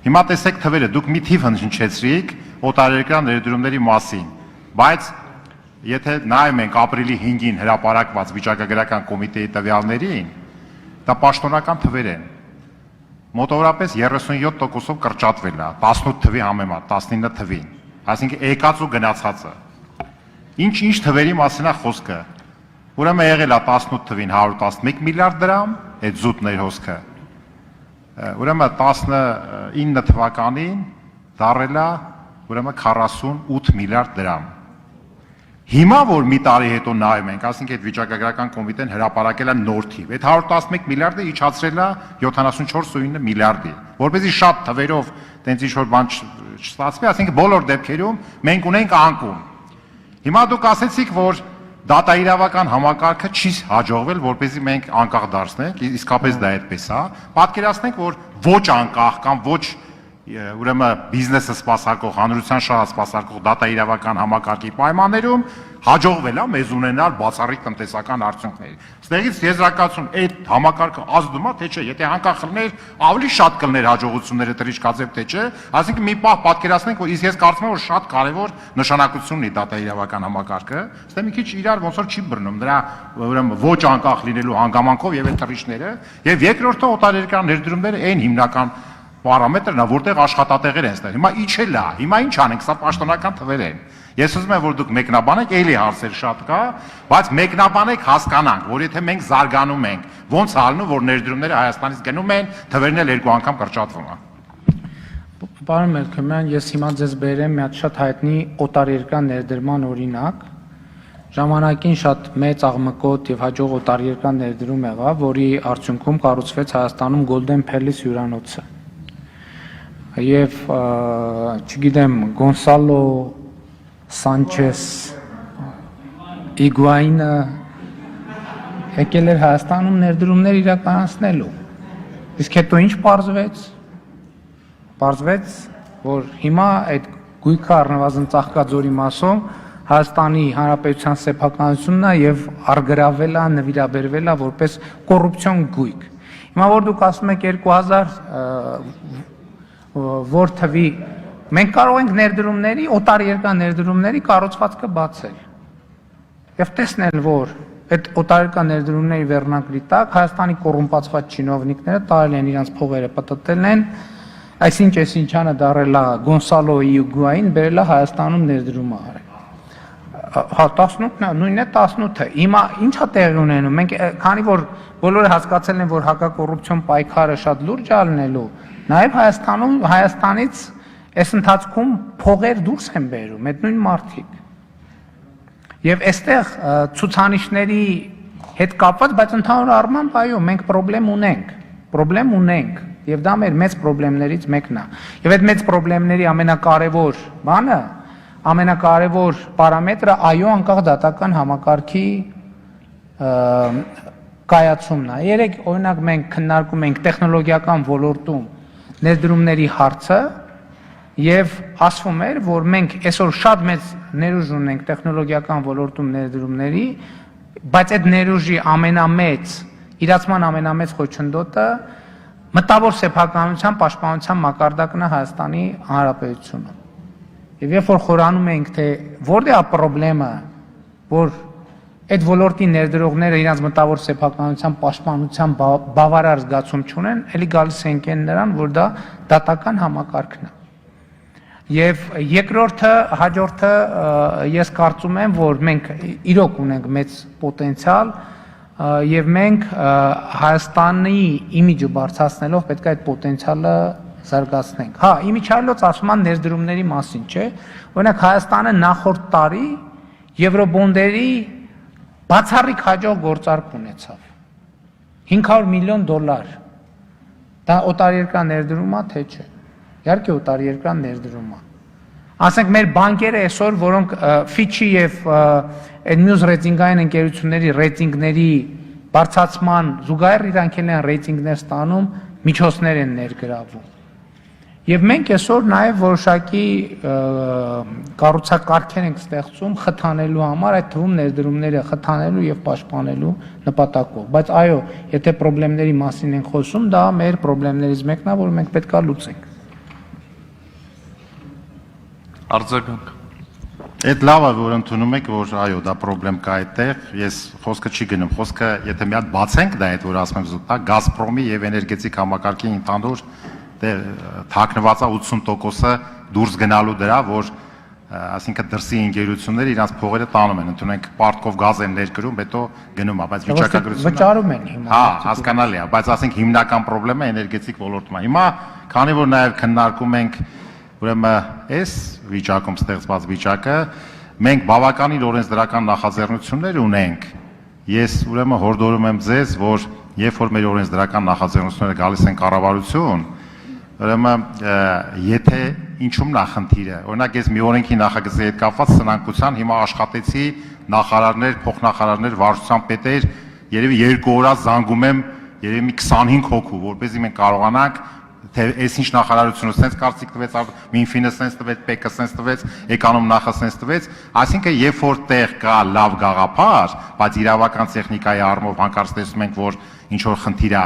Հիմա տեսեք թվերը, դուք մի թիվ հնչեցրիք օտարերկրյա ներդրումների մասին, բայց եթե նայում ենք ապրիլի 5-ին հրապարակված վիճակագրական կոմիտեի տվյալներին, դա պաշտոնական թվեր են։ Մոտավորապես 37%-ով կրճատվել է 18 թվի համեմատ 19 թվին, այսինքն եկած ու գնացածը։ Ինչ թվերի մասին է խոսքը։ Ուրեմն եղել է 18 թվին 111 միլիարդ դրամ, այդ զուտ ներհոսքը։ Ուրեմն 19 թվականին դարել է ուրեմն 48 միլիարդ դրամ։ Հիմա որ մի տարի հետո նայում ենք, ասենք այդ վիճակագրական կոմիտեն հրապարակել է նոր թիվ, այդ 111 միլիարդը իջացրել է 74.9 միլիարդի, որպեսզի շատ թվերով տենց ինչ-որ բան չստացվի, ասենք բոլոր դեպքերում մենք ունենք անկում։ Հիմա դուք ասեցիք, որ դատաիրավական համակարգը չի հաջողվել, որպեսզի մենք անկախ դարձնենք, իսկապես դա այդպես է։ Պատկերացնենք, որ ոչ անկախ կամ ոչ ուրեմն բիզնեսը սպասարկող, հանրության շահը սպասարկող դատաիրավական համակարգի պայմաններում հաջողվել է մեզ ունենալ բացառիկ տնտեսական արդյունքներ։ Ստեղից եզրակացություն այդ համակարգը ազդում է, թե չէ, եթե անկախ լիներ, ավելի շատ կլներ հաջողությունները տրիչկաձև, թե չէ, այսինքն մի պահ պատկերացնենք, որ ես կարծում եմ, որ շատ կարևոր նշանակություն ունի դատաիրավական համակարգը, ստե մի քիչ իրար ոնց որ չի բռնում նրա ուրեմն ոչ անկախ լինելու հանգամանքով եւ այդ թռիչները, եւ երկրորդը օտարերկրյա ներդրումները այն հիմնական պարամետրն է, որտեղ աշխատատեղեր են ստեղծել։ Հիմա իջել է, հիմա ինչ անենք, սա պաշտոնական թվեր են։ Ես ուզում եմ, որ դուք մեկնաբանեք, էլի հարցեր շատ կա, բայց մեկնաբանեք հասկանանք, որ եթե մենք զարգանում ենք, ոնց ալնում, որ ներդրումները Հայաստանից գնում են, թվերն էլ երկու անգամ կրճատվում է։ Պարոն Մելքոմյան, ես հիմա ձեզ բերեմ մի հատ շատ հայտնի օտարերկրյա ներդրման օրինակ։ Ժամանակին շատ մեծ աղմկոտ եւ հաջող օտարերկրյա ներդրում եղավ, որի արդյունքում կառուցվեց Հայաստանում Golden Palace հյուրանոցը։ Եվ չգիտեմ Գոնսալո Սանչես Իգուայինը եկել էր Հայաստանում ներդրումներ իրականացնելու։ Իսկ հետո ինչ պարզվեց։ Պարզվեց, որ հիմա այդ գույքը առնվազն Ծաղկաձորի մասում Հայաստանի Հանրապետության սեփականությունն է եւ արգրավել է, նվիրաբերվել է որպես կոռուպցիոն գույք։ Հիմա որ դուք ասում եք 2000 որ թվի մենք կարող ենք ներդրումների, օտարերկրյա ներդրումների կառուցվածքը բացել։ եւ տեսնել, որ այդ օտարերկրյա ներդրումների վերնակրի տակ Հայաստանի կոռումպացված չինովնիկները տարել են իրենց փողերը, պատտել են, այսինչ էսինչանը դարել է Գոնսալո Իուգուային, բերել է Հայաստանում ներդրում արել։ Հա 18-ն է, նույնն է 18-ը։ Հիմա ի՞նչ է տեղի ունենում։ Մենք քանի որ բոլորը հասկացել են, որ հակակոռուպցիոն պայքարը շատ լուրջ է լինելու, նաև Հայաստանից այս ընթացքում փողեր դուրս են բերում այդ նույն մարդիկ։ Եվ այստեղ ցուցանիշների հետ կապված, բայց ընդհանուր առմամբ այո, մենք խնդրեմ ունենք, եւ դա մեր մեծ խնդիրներից մեկն է։ Եվ այդ մեծ խնդիրների ամենակարևոր բանը, ամենակարևոր պարամետրը այո անկախ դատական համակարգի կայացումն է։ Երեք օրինակ մենք քննարկում ենք տեխնոլոգիական ոլորտում ներդրումների հարցը եւ ասվում էր, որ մենք այսօր շատ մեծ ներուժ ունենք տեխնոլոգիական ոլորտում ներդրումների, բայց այդ ներուժի իրացման ամենամեծ խոչընդոտը մտավոր սեփականության պաշտպանության մակարդակն է Հայաստանի Հանրապետությունում։ Եվ երբ որ խորանում ենք, թե որտեղ է խնդրեմը, որ այդ ոլորտի ներդրողները իրենց մտավոր սեփականության պաշտպանության բավարար զգացում չունեն, ելի գալիս ենք նրան, որ դա դատական համակարգն է։ Եվ երկրորդը, հաջորդը ես կարծում եմ, որ մենք իրոք ունենք մեծ պոտենցիալ եւ մենք Հայաստանի իմիջը բարձրացնելով պետք է այդ պոտենցիալը զարգացնենք։ Հա, իմիջիայլոց ասում են ներդրումների մասին, չէ՞։ Օրինակ Հայաստանը նախորդ տարի եվրոբոնդերի բացառիկ հաջող գործարք ունեցավ։ $500 միլիոն։ Դա օտարերկրյա ներդրում է, թե չէ։ Իհարկե օտարերկրյա ներդրում է։ Ասենք մեր բանկերը այսօր, որոնք Fitch-ի եւ այդ մյուս ռեյտինգային ընկերությունների ռեյտինգների բարձրացման զուգահեռ իրանք են ռեյտինգներ ստանում, միջոցներ են ներգրավում։ Եվ մենք այսօր նաև որոշակի կառուցակարգեր ենք ստեղծում խթանելու համար, այդ թվում ներդրումները խթանելու եւ պաշտպանելու նպատակով։ Բայց այո, եթե խնդիրների մասին ենք խոսում, դա մեր խնդիրներից մեկն է, որ մենք պետք է լուծենք։ Արձագանք։ Այդ լավ է, որ ընդունում եք, որ այո, դա խնդրեմ կա այդտեղ, ես խոսքը չի գնում, խոսքը եթե մի հատ բացենք դա այդ, որ ասում եմ զուտ, Գազպրոմի եւ էներգետիկ համակարգի ընդհանուր թաքնված է 80%-ը դուրս գնալու դրա, որ այսինքն դրսի ընկերությունները իրենց փողերը տանում են, ընդունենք պարտքով գազ են ներկրում, հետո գնում է, բայց վիճակագրությունը վճարում են հիմա։ Հա, հասկանալի է, բայց ասենք հիմնական խնդրեմը էներգետիկ ոլորտում է։ Հիմա, քանի որ նաև քննարկում ենք ուրեմն այս վիճակում ստեղծված վիճակը, մենք բավականին օրենսդրական նախաձեռնություններ ունենք։ Ես ուրեմն հորդորում եմ ձեզ, որ երբ որ մեր օրենսդրական նախաձեռնությունները գալիս են կառավարություն, ուրեմն եթե ինչու՞մն է խնդիրը։ Օրինակ ես մի օրենքի նախագծի հետ կապված սնանկության հիմա աշխատեցի նախարարներ, փոխնախարարներ, վարչության պետեր, երևի 2 օր զանգում եմ երևի 25 հոգու, որպեսզի մենք կարողանանք թե այսինչ նախարարությունը սենց կարծիք տվեց, Մինֆինը սենց տվեց, ՊԿ սենց տվեց, Էկոնոմ նախը սենց տվեց, այսինքն երբ որ տեղ կա լավ գաղափար, բայց իրավական տեխնիկայի առումով հանկարծ տեսնում ենք, որ ինչ որ խնդիր է,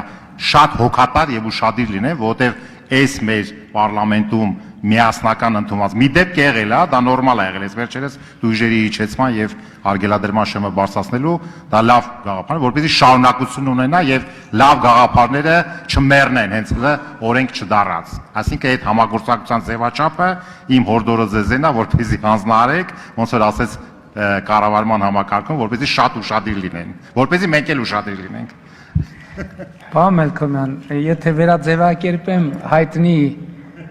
շատ հոգատար եւ ուշադիր լինեն, որովհետեւ այս մեր պարլամենտում միասնական ընդունված մի դեպք եղել է, դա նորմալ է եղել, այս վերջերս դույժերի իջեցման եւ արգելադրման շեմը բարձրացնելու, դա լավ գաղափար է, որպեսզի շարունակություն ունենա եւ լավ գաղափարները չմեռնեն, հենց օրենք չդառած։ Այսինքն այդ համագործակցության ձևաչափը իմ հորդորը ձեզեն է, որպեսզի հանձնարարեք, ոնց որ ասեց կառավարման համակարգում, որպեսզի շատ ուշադիր լինեն, որպեսզի մենք էլ ուշադիր լինենք։ Պարոն Մելքոմյան, եթե վերաձևակերպեմ հայտնի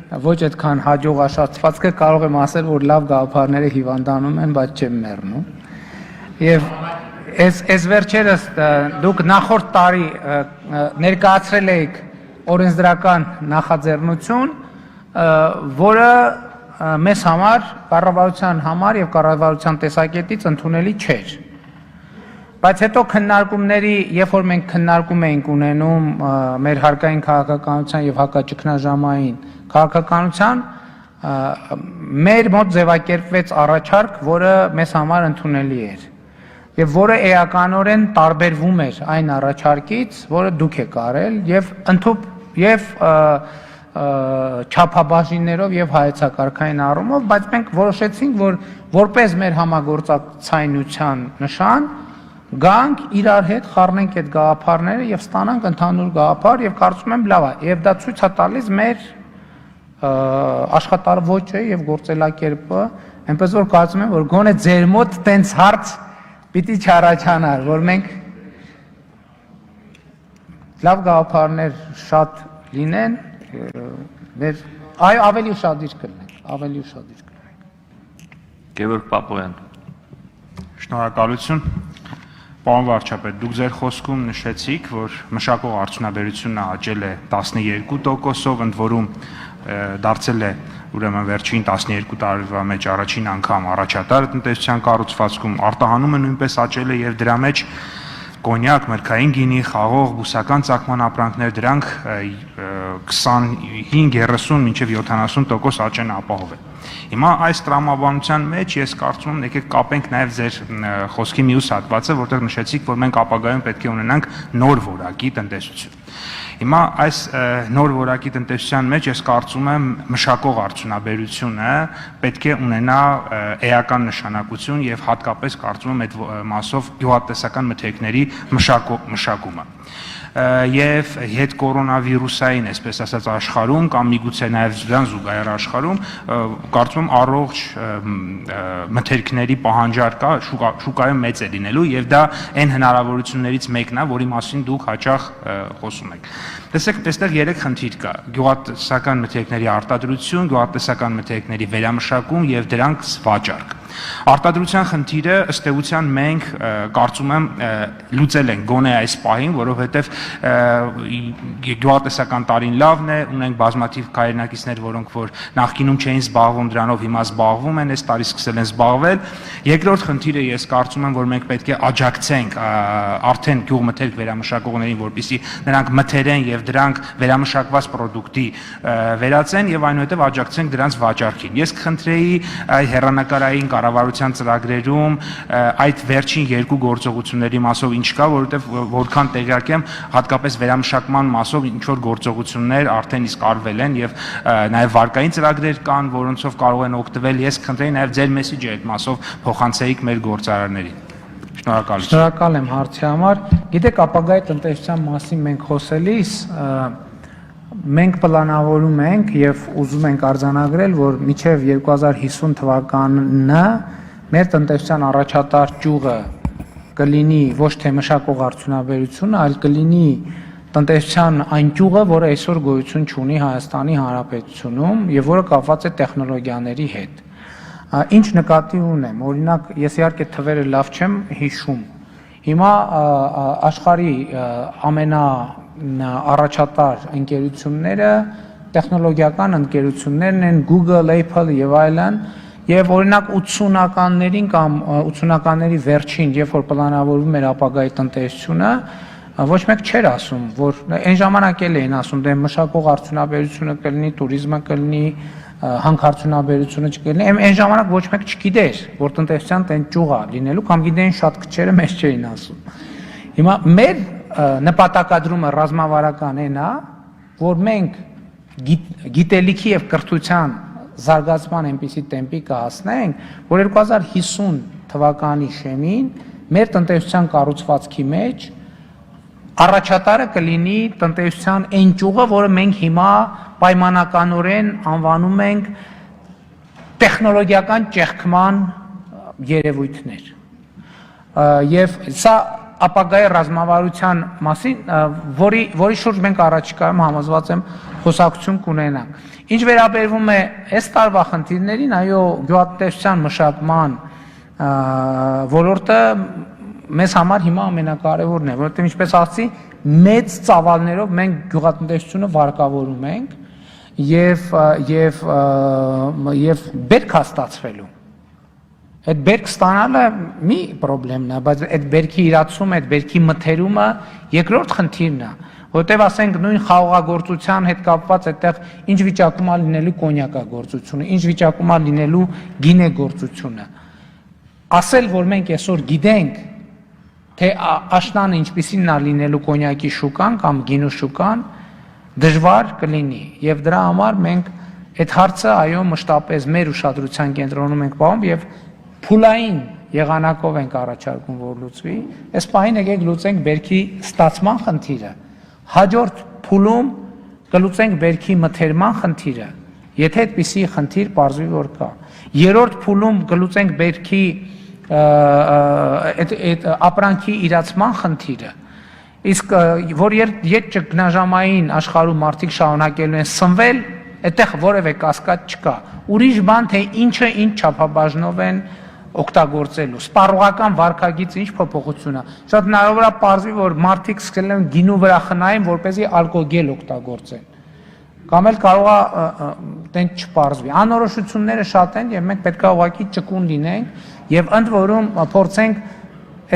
ոչ այդքան հաջող աշակերտվածքը, կարող եմ ասել, որ լավ գաղափարները հիվանդանում են, բայց չեն մեռնում։ Եվ այս վերջերս դուք նախորդ տարի ներկայացրել եք օրենսդրական նախաձեռնություն, որը մեզ համար, կառավարության համար եւ կառավարության տեսակետից ընդունելի չէր։ Բայց հետո քննարկումների, երբ որ մենք քննարկում էինք ունենում մեր հարկային քաղաքականության եւ հակաճգնաժամային քաղաքականության, մեր մոտ ձևակերպվեց առաջարկ, որը մեզ համար ընդունելի էր եւ որը էականորեն տարբերվում էր այն առաջարկից, որը դուք եք արել եւ չափաբաժիններով եւ հայեցակարգային առումով, բայց մենք որոշեցինք, որ որպես մեր համագործակցայնության նշան գանք իրար հետ խառնենք այդ գաղափարները եւ ստանանք ընդհանուր գաղափար եւ կարծում եմ լավ է եւ դա ցույց է տալիս մեր աշխատարվոճը եւ գործելակերպը, այնպես որ կարծում եմ, որ գոնե ձեր մոտ տենց հարց պիտի չառաջանար, որ մենք լավ գաղափարներ շատ լինեն, այո, ավելի ուշադիր կլինենք, Գևորգ Պապոյան։ Շնորհակալություն։ Պարոն վարչապետ, դուք ձեր խոսքում նշեցիք, որ մշակող արդյունաբերությունը աճել է 12%-ով, ընդ որում դարձել է ուրեմն վերջին 12 տարվա մեջ առաջին անգամ առաջատար տնտեսության կառուցվածքում, արտահանումը նույնպես աճել է եւ դրա մեջ կոնյակ, մրգային գինի, խաղող, բուսական ծագման ապրանքներ, դրանք 25, 30, մինչև 70% աճեն ապահովել։ Հիմա այս տրամաբանության մեջ ես կարծում եմ եկեք կապենք նաև ձեր խոսքի մյուս հատվածը, որտեղ նշեցիք, որ մենք ապագայում պետք է ունենանք նոր որակի տնտեսություն։ Հիմա այս նոր որակի տնտեսության մեջ ես կարծում եմ մշակող արդյունաբերությունը պետք է ունենա էական նշանակություն եւ հատկապես կարծում եմ այդ մասով գյուղատնտեսական մթերքների մշակումը։ Եվ հետ կորոնավիրուսային, այսպես ասած, աշխարհում կամ միգուցե նաև դրան զուգահեռ աշխարհում կարծում եմ առողջ մթերքների պահանջարկ կա, շուկայում մեծ է լինելու եւ դա այն հնարավորություններից մեկն է, որի մասին դուք հաճախ խոսում եք։ Տեսեք, այստեղ 3 խնդիր կա. գյուղատնտեսական մթերքների արտադրություն, գյուղատնտեսական մթերքների վերամշակում եւ դրանք վաճառք։ Արտադրության խնդիրը ըստ էության մենք կարծում եմ լուծել ենք գոնե այս պահին, որովհետև գյուղատնտեսական տարին լավն է, ունենք բազմաթիվ հայրենակիցներ, որոնք որ նախկինում չէին զբաղվում դրանով, հիմա զբաղվում են, այս տարի սկսել են զբաղվել։ Երկրորդ խնդիրը ես կարծում եմ, որ մենք պետք է աջակցենք արդեն գյուղմթերք վերամշակողներին, որպեսզի նրանք մթերեն եւ դրանք վերամշակված պրոդուկտի վերածեն եւ այնուհետեւ աջակցենք դրանց վաճառքին։ Ես կխնդրեի հեռանկարային կառավարության ծրագրերում այդ վերջին 2 գործողությունների մասով ինչ կա, որովհետև որքան տեղյակ եմ, հատկապես վերամշակման մասով ինչ որ գործողություններ արդեն իսկ արվել են եւ նաեւ վարկային ծրագրեր կան, որոնցով կարող են օգտվել։ Ես կխնդրեի նաեւ ձեր մեսիջը այդ մասով փոխանցեիք մեր գործարարներին։ Շնորհակալություն։ Շնորհակալ եմ հարցի համար։ Գիտեք, ապագայի տնտեսության մասին մենք խոսելիս մենք պլանավորում ենք եւ ուզում ենք արձանագրել, որ մինչեւ 2050 թվականը մեր տնտեսության առաջատար ճյուղը կլինի ոչ թե մշակող արդյունաբերությունը, այլ կլինի տնտեսության այն ճյուղը, որը այսօր գոյություն ունի Հայաստանի Հանրապետությունում եւ որը կապված է տեխնոլոգիաների հետ։ Ինչ նկատի ունեմ, օրինակ, ես իհարկե թվերը լավ չեմ հիշում։ Հիմա աշխարհի ամենաառաջատար ընկերությունները տեխնոլոգիական ընկերություններն են Google, Apple եւ այլն, եւ օրինակ 80-ականներին կամ 80-ականների վերջին, երբ որ պլանավորվում էր ապագայի տնտեսությունը, ոչ մեկ չէր ասում, որ այն ժամանակ էլ էին ասում, դե մշակող արդյունաբերությունը կլինի, туриզմը կլինի, հանքարդյունաբերությունը չկլինի, այն ժամանակ ոչ մեկ չգիտեր, որ տնտեսության տեն ճյուղ է լինելու, կամ գիտեին շատ քչերը, մեզ չէին ասում։ Հիմա մեր նպատակադրումը ռազմավարական այն է, որ մենք գիտելիքի եւ կրթության զարգացման այնպիսի տեմպի կհասնենք, որ 2050 թվականի շեմին մեր տնտեսության կառուցվածքի մեջ առաջատարը կլինի տնտեսության այն ճյուղը, որը մենք հիմա պայմանականորեն անվանում ենք տեխնոլոգիական ճեղքման երևույթներ։ Եվ սա ապագայի ռազմավարության մասին, որի շուրջ մենք առաջիկայում համոզված եմ խոսակցություն կունենանք։ Ինչ վերաբերվում է այս տարվա խնդիրներին, այո, գյուղատնտեսության մշակման ոլորտը մեզ համար հիմա ամենակարևորն է, որովհետև ինչպես ասացի, մեծ ծավալներով մենք գյուղատնտեսությունը վարկավորում ենք եւ բերք հաստատվելու։ Այդ բերք ստանալը մի խնդրեմն է, բայց այդ բերքի իրացումը, այդ բերքի մթերումը երկրորդ խնդիրն է, որովհետև ասենք նույն խաղողագործության հետ կապված այդտեղ ինչ վիճակում է լինելու կոնյակագործությունը, ինչ վիճակում է լինելու գինեգործությունը։ Ասել, որ մենք այսօր գիտենք, թե աշնանը ինչպիսին է լինելու կոնյակի շուկան կամ գինու շուկան, դժվար կլինի եւ դրա համար մենք այդ հարցը այո մշտապես մեր ուշադրության կենտրոնում ենք պահում եւ փուլային եղանակով ենք առաջարկում որ լուծվի այս պահին եկեք լուծենք բերքի ստացման խնդիրը հաջորդ փուլում կլուծենք բերքի մթերման խնդիրը եթե այդպիսի խնդիր պարզվի որ կա երրորդ փուլում կլուծենք բերքի այդ ապրանքի իրացման խնդիրը իսկ որ երբ ճգնաժամային աշխարհում մարդիկ շարունակելու են սնվել այդտեղ որևէ կասկած չկա ուրիշ բան թե ինչը ինչ չափաբաժնով են օգտագործելու սպառողական վարքագիծ ինչ փոփոխություն է շատ հնարավոր է պարզվի որ մարդիկ սկսել են գինու վրա խնայեն որպեսզի ալկոգել օգտագործեն կամ էլ կարող է տենց չպարզվի անորոշությունները շատ են եւ մենք պետք է ուղղակի ճկուն լինենք եւ ընդ որում փորձենք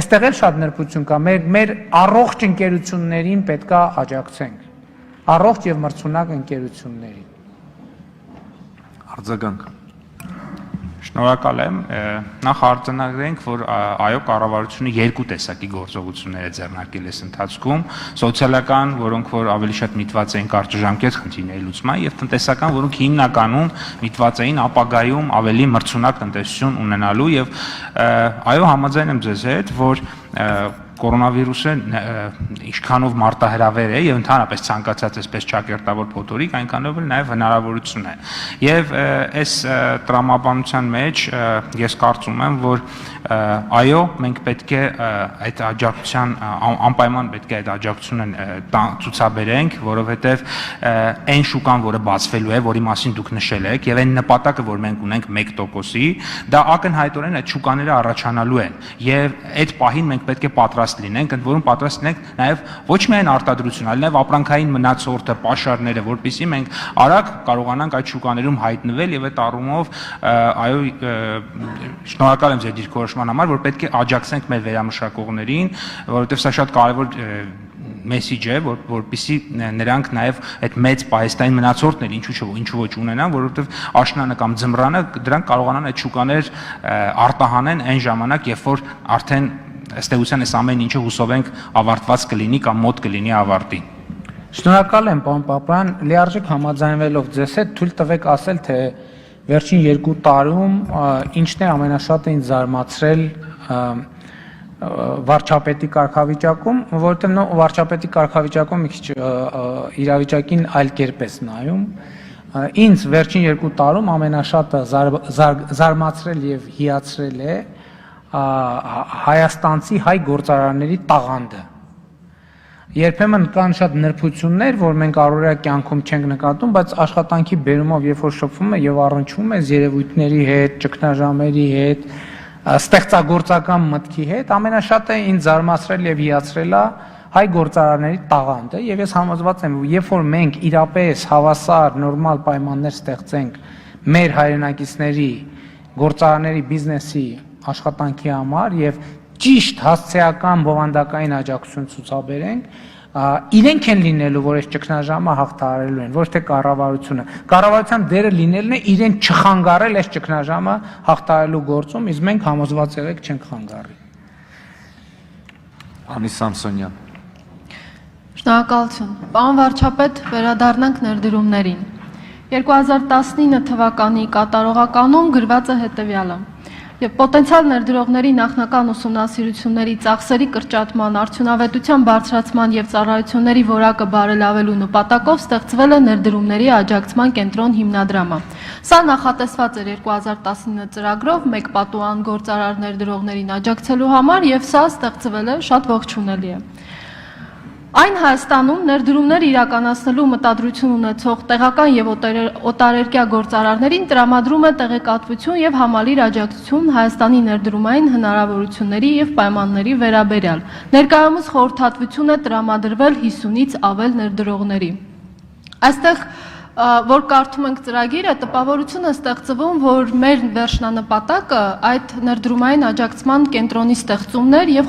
այստեղ էլ շատ նրբություն կա մեր առողջ ընկերություններին պետք է աջակցենք առողջ եւ մրցունակ ընկերություններին Արձագանք Շնորհակալ եմ նախ արձանագրենք որ այո կառավարությունը երկու տեսակի գործողություններ է ձեռնարկել այս ընթացքում սոցիալական որոնք որ ավելի շատ միտված էին կարճաժամկետ խնդիրների լուծման եւ տնտեսական որոնք հիմնականում միտված էին ապագայում ավելի մրցունակ տնտեսություն ունենալու եւ այո համաձայն եմ ձեզ հետ որ կորոնավիրուսը ինչքանով մարտահրավեր է եւ ընդհանրապես ցանկացած այսպես ճակերտավոր փոթորիկ այնքանով էլ նաեւ հնարավորություն է եւ այս տրամաբանության մեջ ես կարծում եմ որ այո մենք պետք է այդ աջակցության անպայման պետք է այդ աջակցությունը ցուցաբերենք որովհետեւ այն շուկան որը բացվելու է որի մասին դուք նշել եք եւ այն նպատակը որ մենք ունենք 1%-ի դա ակնհայտորեն այդ շուկաները առաջանալու են եւ այդ պահին մենք պետք է պատրաստ լինենք, ընդ որում պատրաստ լինենք նաև ոչ միայն արտադրություն, այլ նաև ապրանքային մնացորդը, պաշարները, որպեսզի մենք արագ կարողանանք այդ շուկաներում հայտնվել եւ այդ առումով այո շնորհակալ եմ ձեր դիրքորոշման համար, որ պետք է աջակցենք մեր վերամշակողներին, որովհետեւ սա շատ կարեւոր մեսիջ է, որպեսզի նրանք նաև այդ մեծ պահեստային մնացորդներ ինչու ոչ ունենան, որովհետև աշնանը կամ ձմռանը դրանք կարողանան այդ շուկաներ արտահանեն այն ժամանակ, երբ որ արդեն ըստ էության այս ամեն ինչը հուսով ենք ավարտված կլինի կամ մոտ կլինի ավարտին։ Շնորհակալ եմ, պարոն Պապյան, լիարժեք համաձայնվելով ձեզ հետ թույլ տվեք ասել, թե վերջին 2 տարում ինչն է ամենաշատը ինձ զարմացրել վարչապետի կարգավիճակում, որովհետև վարչապետի կարգավիճակում մի քիչ իրավիճակին այլ կերպ է նայում։ Ինձ վերջին 2 տարում ամենաշատը զարմացրել եւ հիացրել է հայաստանցի հայ գործարարների տաղանդը։ Երբեմն կան շատ նրբություններ, որ մենք առօրյա կյանքում չենք նկատում, բայց աշխատանքի բերումով երբ որ շփվում է եւ առնչվում է երևույթների հետ, ճգնաժամերի հետ, ստեղծագործական մտքի հետ, ամենաշատը ինձ զարմացրել եւ հիացրել է հայ գործարարների տաղանդը եւ ես համոզված եմ, երբ որ մենք իրապես հավասար նորմալ պայմաններ ստեղծենք մեր հայրենակիցների, գործարարների բիզնեսի աշխատանքի համար եւ ճիշտ հասցեական բովանդակային աջակցություն ցուցաբերենք, իրենք են լինելու, որ այս ճգնաժամը հաղթահարելու են, ոչ թե կառավարությունը։ Կառավարության դերը լինելն է իրեն չխանգարել այս ճգնաժամը հաղթահարելու գործում, իսկ մենք համոզված եղեք չենք խանգարի։ Անի Սամսոնյան։ Շնորհակալություն։ Պարոն վարչապետ, վերադառնանք ներդրումներին։ 2019 թվականի կատարողականում գրված է հետևյալը. Եվ պոտենցիալ ներդրողների նախնական ուսումնասիրությունների ծախսերի կրճատման, արդյունավետության բարձրացման եւ ծառայությունների որակը բարելավելու նպատակով ստեղծվել է ներդրումների աջակցման կենտրոն հիմնադրամը։ Սա նախատեսված էր 2019 ծրագրով մեկ պատուհան գործարար ներդրողներին աջակցելու համար եւ սա ստեղծվել է շատ ողջունելի է։ Այն Հայաստանում ներդրումներ իրականացնելու մտադրություն ունեցող տեղական եւ օտարերկրյա գործարարներին տրամադրում է տեղեկատվություն եւ համալիր աջակցություն Հայաստանի ներդրումային հնարավորությունների եւ պայմանների վերաբերյալ։ Ներկայումս խորհրդատվություն է տրամադրվել 50-ից ավել ներդրողների։ Այստեղ որ կարդում ենք ծրագիրը, տպավորություն է ստեղծվում, որ մեր վերջնանպատակը այդ ներդրումային աջակցման կենտրոնի ստեղծումներ եւ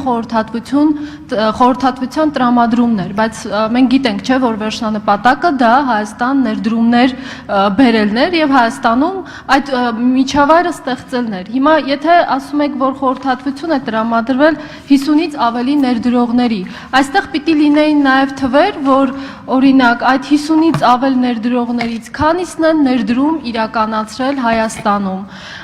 խորհրդատվության տրամադրումներ, բայց մենք գիտենք, չէ, որ վերջնանպատակը դա Հայաստան ներդրումներ բերելն էր եւ Հայաստանում այդ միջավայրը ստեղծելն էր։ Հիմա եթե ասում եք, որ խորհրդատվություն է տրամադրվել 50-ից ավելի ներդրողների, այստեղ պիտի լինեին նաեւ թվեր, որ օրինակ այդ 50-ից ավել ներդրողներից քանիսն են ներդրում իրականացրել Հայաստանում,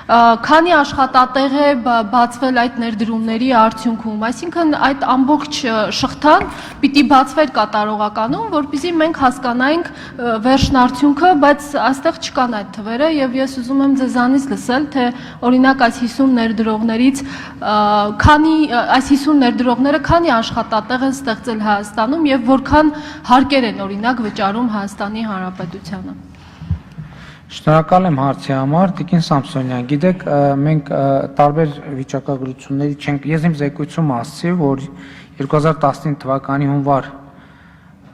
քանի աշխատատեղ է բացվել այդ ներդրումների արդյունքում, այսինքն այդ ամբողջ շղթան պիտի բացվեր կատարողականում, որպեսզի մենք հասկանայինք վերջնարդյունքը, բայց այստեղ չկան այդ թվերը եւ ես ուզում եմ ձեզանից լսել, թե օրինակ այս 50 ներդրողներից այս 50 ներդրողները քանի աշխատատեղ են ստեղծել Հայաստանում եւ որքան հարկեր են օրինակ վճարում Հայաստանի Հանրապետությանը։ Շնորհակալ եմ հարցի համար, Տիկին Սամսոնյան, գիտեք, մենք տարբեր վիճակագրությունների չենք, ես իմ զեկույցում ասացի, որ 2015 թվականի հունվար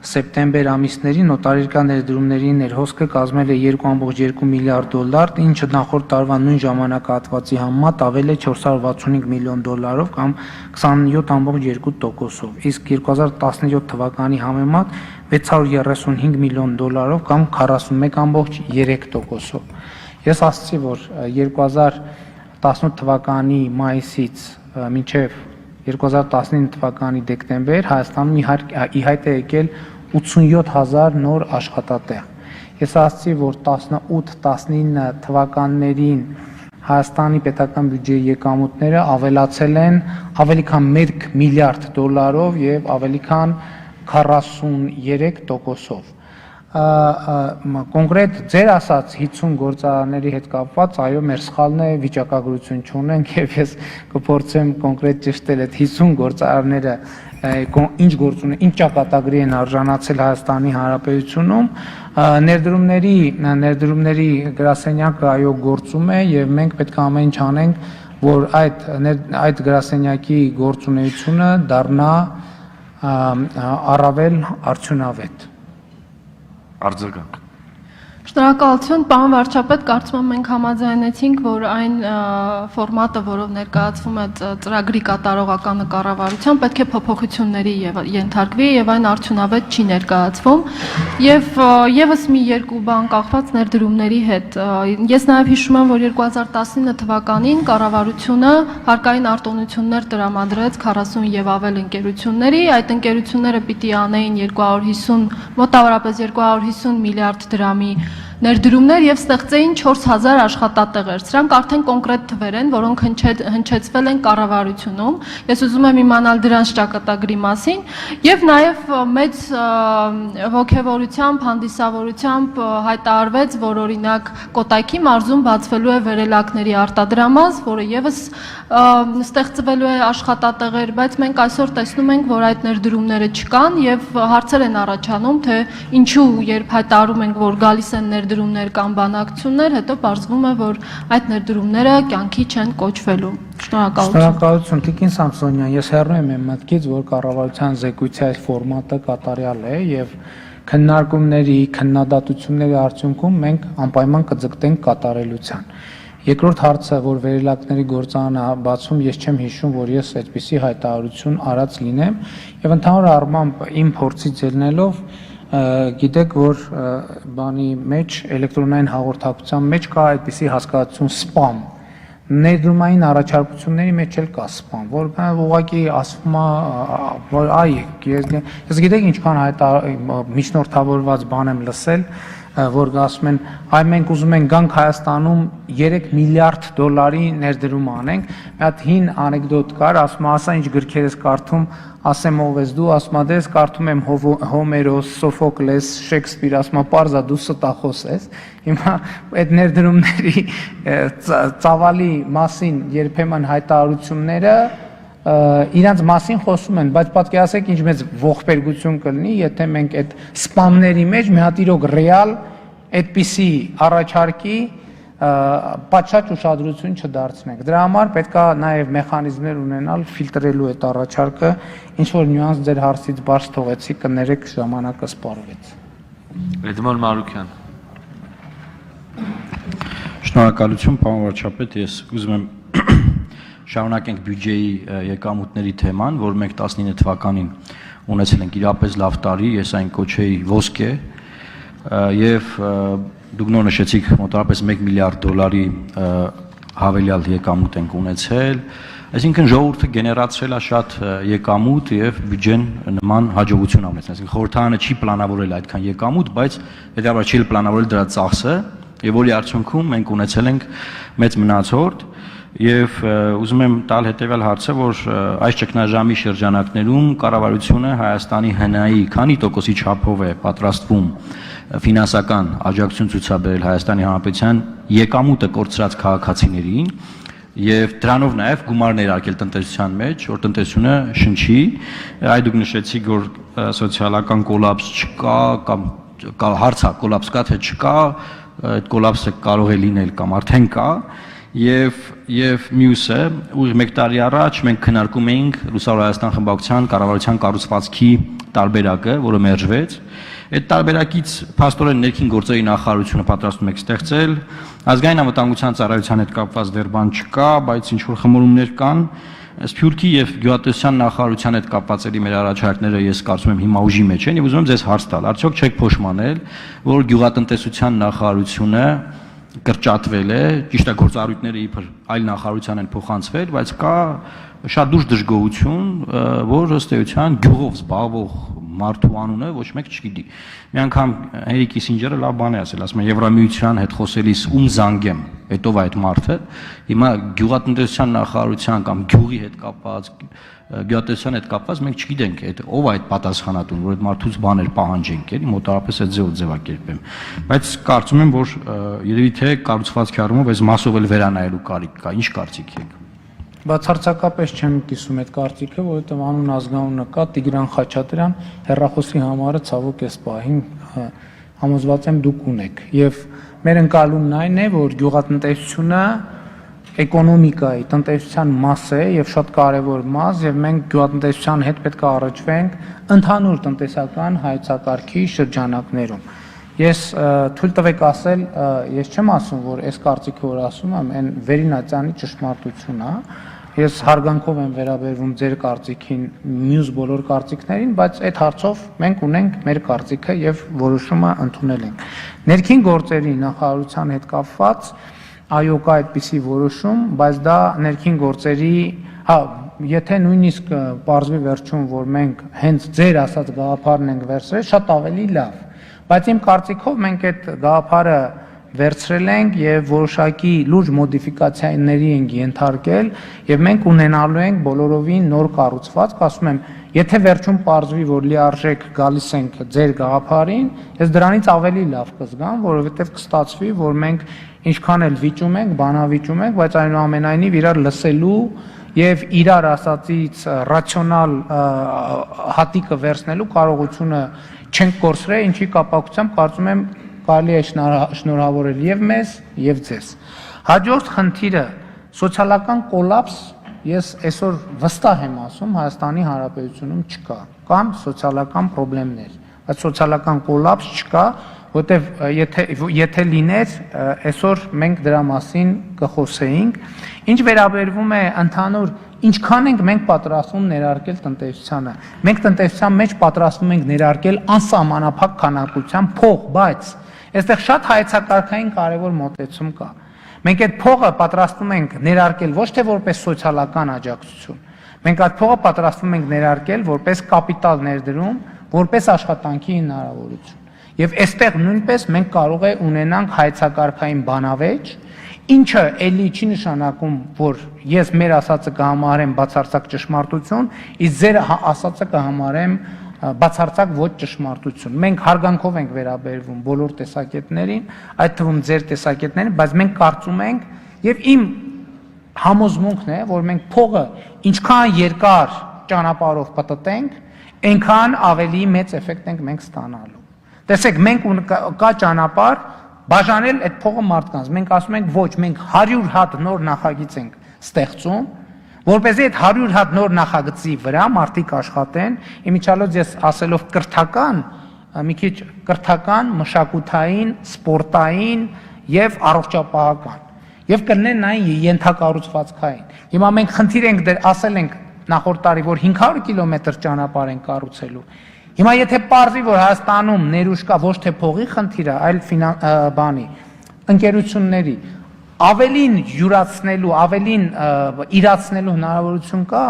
սեպտեմբեր ամիսներին նոտարիական ներդրումների ներհոսքը կազմել է 2.2 միլիարդ դոլար, ինչը նախորդ տարվա նույն ժամանակահատվածի համեմատ ավել է 465 միլիոն դոլարով կամ 27.2%-ով, իսկ 2017 թվականի համեմատ 635 միլիոն դոլարով կամ 41.3%-ով։ Ես ասացի, որ 2018 թվականի մայիսից մինչև 2019 թվականի դեկտեմբեր Հայաստանում ի հայտ է եկել 87,000 նոր աշխատատեղ։ Ես ասացի, որ 18-19 թվականներին Հայաստանի պետական բյուջեի եկամուտները ավելացել են ավելի քան 1 միլիարդ դոլարով եւ ավելի քան 43%-ով։ Կոնկրետ ձեր ասած 50 գործարանների հետ կապված, այո, մեր սխալն է, վիճակագրություն չունենք եւ ես կփորձեմ կոնկրետ ճշտել այդ 50 գործարանները ինչ գործուն ինչ ճակատագրի են արժանացել Հայաստանի Հանրապետությունում, ներդրումների գրասենյակը այո գործում է եւ մենք պետք է ամեն ինչ անենք, որ այդ գրասենյակի գործունեությունը դառնա առավել արդյունավետ։ Արձագանք։ Շնորհակալություն, պարոն վարչապետ, կարծում եմ մենք համաձայնեցինք, որ այն ֆորմատը, որով ներկայացվում է ծրագրի կատարողականը կառավարության, պետք է փոփոխությունների ենթարկվի եւ այն արդյունավետ չի ներկայացվում։ Եվ եւս մի երկու բան կախված ներդրումների հետ։ Ես նաեւ հիշում եմ, որ 2019 թվականին կառավարությունը հարկային արտոնություններ տրամադրեց 40 եւ ավել ընկերությունների, այդ ընկերությունները պիտի անեին 250, մոտավորապես 250 միլիարդ դրամի ներդրումներ եւ ստեղծեին 4000 աշխատատեղեր։ Սրանք արդեն կոնկրետ թվեր են, որոնք հնչեցվել են կառավարությունում։ Ես ուզում եմ իմանալ դրանց ճակատագրի մասին եւ նաեւ մեծ ողջավորությամբ, հանդիսավորությամբ հայտարարվեց, որ օրինակ Կոտայքի մարզում բացվելու է վերելակների արտադրամաս, որը եւս ստեղծվելու է աշխատատեղեր, բայց մենք այսօր տեսնում ենք, որ այդ ներդրումները չկան եւ հարցեր են առաջանում, թե ինչու երբ հայտարարում ենք, որ գալիս են ներդրումներ կամ բանակցություններ, հետո պարզվում է, որ այդ ներդրումները կյանքի չեն կոչվելու։ Շնորհակալություն։ Շնորհակալություն, Տիկին Սամսոնյան, ես հեռու եմ իմ մտքից, որ կառավարության զեկույցի այս ֆորմատը կատարյալ է եւ քննարկումների, քննադատությունների արդյունքում մենք անպայման կձգտենք կատարելության։ Երկրորդ հարցը, որ վերելակների գործարանը բացում, ես չեմ հիշում, որ ես այդպիսի հայտարարություն արած լինեմ եւ ընդհանուր առմամբ իմ փորձից ելնելով գիտեք, որ բանի մեջ էլեկտրոնային հաղորդակցության մեջ կա այդպիսի հասկացություն սպամ։ Ներդրումային առաջարկությունների մեջ էլ կա սպամ, որ ուղղակի ասվում է, որ այ ես գիտեք ինչքան միջնորդավորված բան եմ լսել, որ ասում են, այ մենք ուզում ենք գանք Հայաստանում 3 միլիարդ դոլարի ներդրում անենք։ Մի հատ հին անեկդոտ կար, ասում ասա ինչ գրքեր ես կարդում, ասեմ ով ես դու, ասում ես կարդում եմ Հոմերոս, Սոֆոկլես, Շեքսպիր, ասում պարզա դու ստախոս ես։ Հիմա այդ ներդրումների ծավալի մասին երբեմն հայտարարությունները իրանց մասին խոսում են, բայց պատկերացրեք ինչ մեծ ողբերգություն կլինի, եթե մենք այդ սպամների մեջ մի հատ իրոք ռեալ այդպիսի առաջարկի պատշաճ ուշադրություն չդարձնենք։ Դրա համար պետք է նաև մեխանիզմներ ունենալ ֆիլտրելու այդ առաջարկը, ինչ որ նյուանս ձեր հարցից բարձ թողեցի, կներեք ժամանակը սպառվեց։ Էդմոն Մարուկյան։ Շնորհակալություն, պարոն վարչապետ, ես ուզում եմ շարունակենք բյուջեի եկամուտների թեման, որ մենք 19 թվականին ունեցել ենք իրապես լավ տարի, ես այն կոչեի ոսկե, եւ դուք նոր նշեցիք մոտավորապես $1 միլիարդ հավելյալ եկամուտ ենք ունեցել, այսինքն ժողովուրդը գեներացրել է շատ եկամուտ եւ բյուջեն նման հաջողություն ունեցել, այսինքն խորհրդարանը չի պլանավորել այդքան եկամուտ, բայց հետեւաբար չի պլանավորել դրա ծախսը եւ որի արդյունքում մենք ունեցել ենք մեծ մնացորդ եւ ուզում եմ տալ հետեւյալ հարցը, որ այս ճգնաժամի շրջանակներում կառավարությունը Հայաստանի ՀՆԱ-ի քանի տոկոսի չափով է պատրաստվում ֆինանսական աջակցություն ցուցաբերել Հայաստանի Հանրապետության եկամուտը կորցրած քաղաքացիներին եւ դրանով նաեւ գումար ներարկել տնտեսության մեջ, որ տնտեսությունը շնչի, այ դուք նշեցիք, որ սոցիալական կոլապս չկա կամ հարցա կոլապս կա թե չկա, այդ կոլապսը կարող է լինել կամ արդեն կա եւ մյուսը ուղիղ 1 տարի առաջ մենք քննարկում էինք Լուսավոր Հայաստան խմբակցության կառավարության կառուցվածքի տարբերակը, որը մերժվեց։ Այդ տարբերակից փաստորեն ներքին գործերի նախարարությունը պատրաստում է ստեղծել, ազգային անվտանգության ծառայության հետ կապված դեռ բան չկա, բայց ինչ որ խմորումներ կան, Սփյուռքի եւ Գյուղատնտեսության նախարարության հետ կապված էլի մեր առաջարկները ես կարծում եմ հիմա ուժի մեջ են եւ ուզում եմ ձեզ հարց տալ, արդյոք չեք փոշմանել, որ Գյուղատնտեսության նախարարությունը կրճատվել է, ճիշտ է գործառույթները իբր այլ նախարարության են փոխանցվել, բայց կա շատ դուրս դժգոհություն, որ ըստ էության գյուղով զբաղվող մարդու անունը ոչ մեկ չգիտի։ Մի անգամ Հենրի Կիսինջերը լավ բան է ասել, ասում է Եվրամիության հետ խոսելիս ում զանգեմ, հետով այդ մարդը, հիմա գյուղատնտեսության նախարարության կամ գյուղի հետ կապված, գյուղատնտեսության հետ կապված մենք չգիտենք այդ ով է այդ պատասխանատուն, որ այդ մարդուց բաներ պահանջենք, էլի մոտավորապես այդ ձևակերպեմ։ Բայց կարծում եմ, որ երևի թե կառուցվածքի առումով այս մասով էլ վերանայելու կարիք կա, ինչ կարծիք եք։ Բացարձակապես չեմ կիսում այդ կարծիքը, որովհետև անուն ազգանունը կա Տիգրան Խաչատրյան, հեռախոսի համարը ցավոք էս պահին համոզված եմ դուք ունեք։ Եվ մեր ընկալումն այն է, որ գյուղատնտեսությունը էկոնոմիկայի, տնտեսության մաս է եւ շատ կարեւոր մաս եւ մենք գյուղատնտեսության հետ պետք է առաջվենք ընդհանուր տնտեսական հայեցակարգի շրջանակներում։ Ես թույլ տվեք ասել, ես չեմ ասում, որ այս կարծիքը որ ասում եմ, այն վերինացյալի ճշմարտությունն է։ Ես հարգանքով եմ վերաբերվում ձեր կարծիքին, մյուս բոլոր կարծիքներին, բայց այդ հարցով մենք ունենք մեր կարծիքը եւ որոշումը ընդունել ենք։ Ներքին գործերի նախարարության հետ կապված այո կա այդպիսի որոշում, բայց դա ներքին գործերի, եթե նույնիսկ պարզվի վերջում, որ մենք հենց ձեր ասած գաղափարն ենք վերցրել, շատ ավելի լավ։ Բայց իմ կարծիքով մենք այդ գաղափարը վերցրել ենք եւ որոշակի լուրջ մոդիֆիկացիաների ենք ենթարկել եւ մենք ունենալու ենք բոլորովին նոր կառուցվածք, ասում եմ, եթե վերջում պարզվի, որ լիարժեք գալիս ենք ձեր գաղափարին, ես դրանից ավելի լավ կզգամ, որովհետեւ կստացվի, որ մենք ինչքան էլ վիճում ենք, բանավիճում ենք, բայց այնուամենայնիվ իրար լսելու եւ իրար ասածից ռացիոնալ հատիկը վերցնելու կարողությունը չենք կորցրել, ինչի կապակցությամբ կարծում եմ կարելի է շնորհավորել եւ մեզ եւ ձեզ։ Հաջորդ խնդիրը սոցիալական կոլապս, ես այսօր վստահ եմ ասում, Հայաստանի Հանրապետությունում չկա, կամ սոցիալական խնդիրներ, բայց սոցիալական կոլապս չկա, որտեվ եթե լիներ, այսօր մենք դրա մասին կխոսեինք։ Ինչ վերաբերվում է ընդհանուր ինչքան ենք մենք պատրաստվում ներարկել տնտեսությանը։ Մենք տնտեսության մեջ պատրաստվում ենք ներարկել անսահմանափակ քանակությամբ փող, բայց այստեղ շատ հայեցակարգային կարևոր մոտեցում կա։ Մենք այդ փողը պատրաստվում ենք ներարկել ոչ թե որպես սոցիալական աջակցություն, մենք այդ փողը պատրաստվում ենք ներարկել որպես կապիտալ ներդրում, որպես աշխատանքի հնարավորություն։ Եվ այստեղ նույնպես մենք կարող է ունենանք հայեցակարգային բանավեճ, ինչը էլի չի նշանակում, որ ես մեր ասածը կհամարեմ բացարձակ ճշմարտություն, իսկ ձեր ասածը կհամարեմ բացարձակ ոչ ճշմարտություն։ Մենք հարգանքով ենք վերաբերվում բոլոր տեսակետներին, այդ թվում ձեր տեսակետներին, բայց մենք կարծում ենք եւ իմ համոզմունքն է, որ մենք փողը ինչքան երկար ճանապարհով պատտենք, այնքան ավելի մեծ էֆեկտ ենք մենք ստանալու։ Տեսեք, մենք կա ճանապարհ բաժանել այդ փողը մարդկանց։ Մենք ասում ենք ոչ, մենք 100 հատ նոր նախագիծ ենք ստեղծում, որպեսզի այդ 100 հատ նոր նախագծի վրա մարդիկ աշխատեն, իմիջիալոց ես ասելով կրթական, մի քիչ կրթական, մշակութային, սպորտային եւ առողջապահական։ եւ կնեն այն ենթակառուցվածքային։ Հիմա մենք խնդիր ենք դեր ասել ենք նախորդ տարի, որ 500 կիլոմետր ճանապարհ են կառուցելու։ Հիմա եթե պարզվի, որ Հայաստանում ներուժ կա ոչ թե փողի խնդիրը, այլ բանի, ընկերությունների ավելին յուրացնելու, ավելին իրացնելու հնարավորություն կա,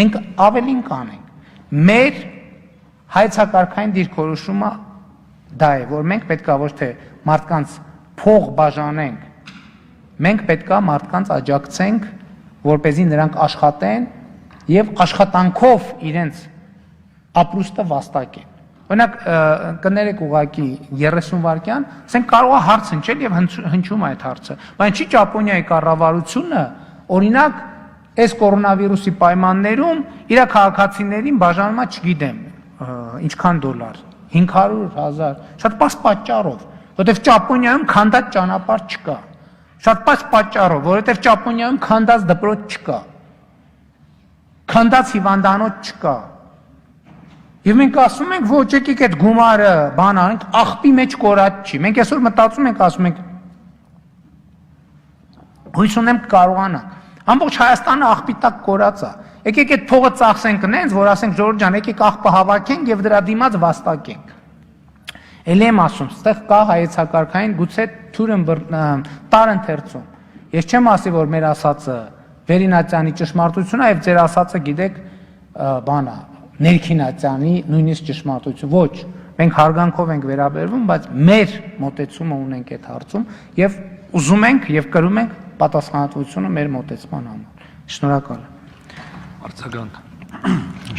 մենք ավելին կանենք։ Մեր հայեցակարգային դիրքորոշումը դա է, որ մենք պետքա ոչ թե մարդկանց փող բաժանենք, մենք պետքա մարդկանց աջակցենք, որպեսզի նրանք աշխատեն եւ աշխատանքով իրենց ապրուստը վաստակեն։ Օրինակ կներեք ուղակի 30 վայրկյան, ասենք կարող է հարց հնչել եւ հնչում այդ հարցը, բայց չի Ճապոնիայի կառավարությունը օրինակ այս կորոնավիրուսի պայմաններում իր քաղաքացիներին բաժանում է, չգիտեմ, ինչքան դոլար, 500,000, շատ պարզ պատճառով, որովհետեւ Ճապոնիայում քանդած ճանապարհ չկա։ Շատ պարզ պատճառով, որովհետեւ Ճապոնիայում քանդած դպրոց չկա։ Քանդած հիվանդանոց չկա։ Եվ մենք ասում ենք, ոչ եկեք այդ գումարը բան անենք, աղբի մեջ կորած չի։ Մենք այսօր մտածում ենք, ասում ենք, հույս ունեմ կարողանանք։ Ամբողջ Հայաստանը աղբի տակ կորած է։ Եկեք այդ փողը ծախսենք նենց, որ ասենք Ժորժ ջան, եկեք աղբը հավաքենք եւ դրա դիմաց վաստակենք։ Էլ եմ ասում, ստեղ կա հայեցակարգային գուցե թուրն տարընթերցում։ Ես չեմ ասի, որ մեր ասածը Վերինացյանի ճշմարտությունն է եւ ձեր ասածը գիտեք բանա Ներքինացյանի նույնիսկ ճշմարտություն։ Ոչ, մենք հարգանքով ենք վերաբերվում, բայց մեր մոտեցումը ունենք այդ հարցում եւ ուզում ենք եւ կրում ենք պատասխանատվությունը մեր մոտեցման համար։ Շնորհակալ եմ։ Արձագանք։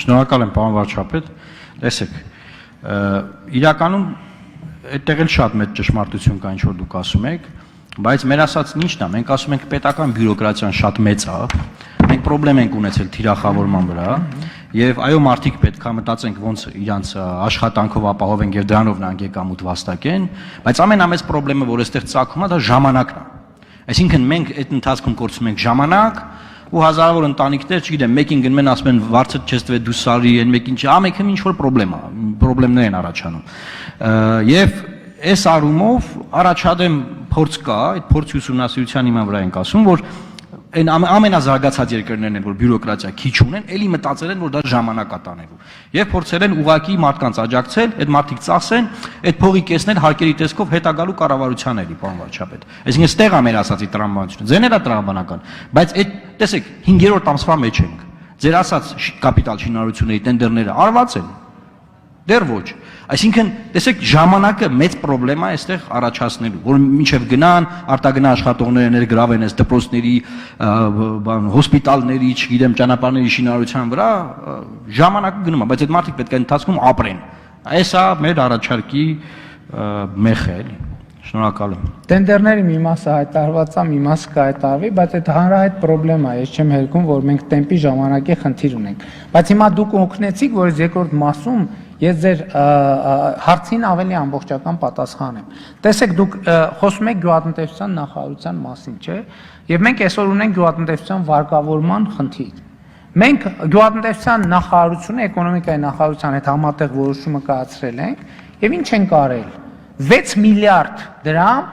Շնորհակալ եմ, պարոն վարչապետ։ Տեսեք, իրականում այդտեղ էլ շատ մեծ ճշմարտություն կա, ինչ որ դուք ասում եք, բայց մեր ասածն ինչն է, մենք ասում ենք պետական բյուրոկրատիան շատ մեծ է, մենք խնդրեմ ենք ունեցել թիրախավորման վրա, եւ այո, մարդիկ պետքա մտածենք ոնց իրանց աշխատանքով ապահովեն եւ դրանով նրանք եկամուտ վաստակեն, բայց ամենամեծ խնդրեմը, որ այստեղ ծագում է, դա ժամանակն է։ Այսինքն մենք այդ ընթացքում կորցնում ենք ժամանակ ու հազարավոր ընտանիքներ, չգիտեմ, մեկին գնում են ասում են վարձը չես տվել դու սարի, այն մեկին չի, ամենքին ինչ որ խնդիրներ են առաջանում։ Եվ այս առումով առաջադեմ փորձ կա, այդ փորձի ուսումնասիրության հիման վրա ենք ասում, որ այն ամենազարգացած երկրներն են, որ բյուրոկրատիա քիչ ունեն, էլի մտածել են, որ դա ժամանակ է տանելու։ Եվ փորձել են ուղակի մարդկանց աջակցել, այդ մարդիկ ծախսեն, այդ փողի կեսնել հարկերի տեսքով հետագալու կառավարությաների, պարոն վարչապետ։ Այսինքն ստեղ է մեր ասածի տրամաբանությունը, ձերն է տրամաբանական, բայց այդ տեսեք 5-րդ ամսվա մեջ ենք։ Ձեր ասած կապիտալ շինարարությունների տենդերները արված են։ Դեռ ոչ։ Այսինքն, տեսեք, ժամանակը մեծ խնդրեմ է այստեղ առաջացնելու, որ մինչև գնան, արտագնա աշխատողները ներգրավեն այս դպրոցների, հոսպիտալների, չգիտեմ, ճանապարհների շինարարության վրա, ժամանակը գնում է, բայց այդ մարդիկ պետք է ընթացքում ապրեն։ Այս է մեր առաջարկի մեխը, էլի։ Շնորհակալ եմ։ Տենդերների մի մասը հայտարարված է, մի մասը կհայտարարվի, բայց այդ հանրահայտ խնդրեմ է, ես չեմ հերքում, որ մենք տեմպի ժամանակի խնդիր ունենք։ Բայց հիմա դուք օգնեցիք, որ այս երկրորդ մասում ես ձեր հարցին ավելի ամբողջական պատասխան եմ։ Տեսեք, դուք խոսում եք գյուղատնտեսության նախարարության մասին, չէ՞։ Եվ մենք այսօր ունենք գյուղատնտեսության վարկավորման խնդիր։ Մենք գյուղատնտեսության նախարարությունը, էկոնոմիկայի նախարարության հետ համատեղ որոշումը կայացրել ենք, եւ ինչ ենք արել։ 6 միլիարդ դրամ,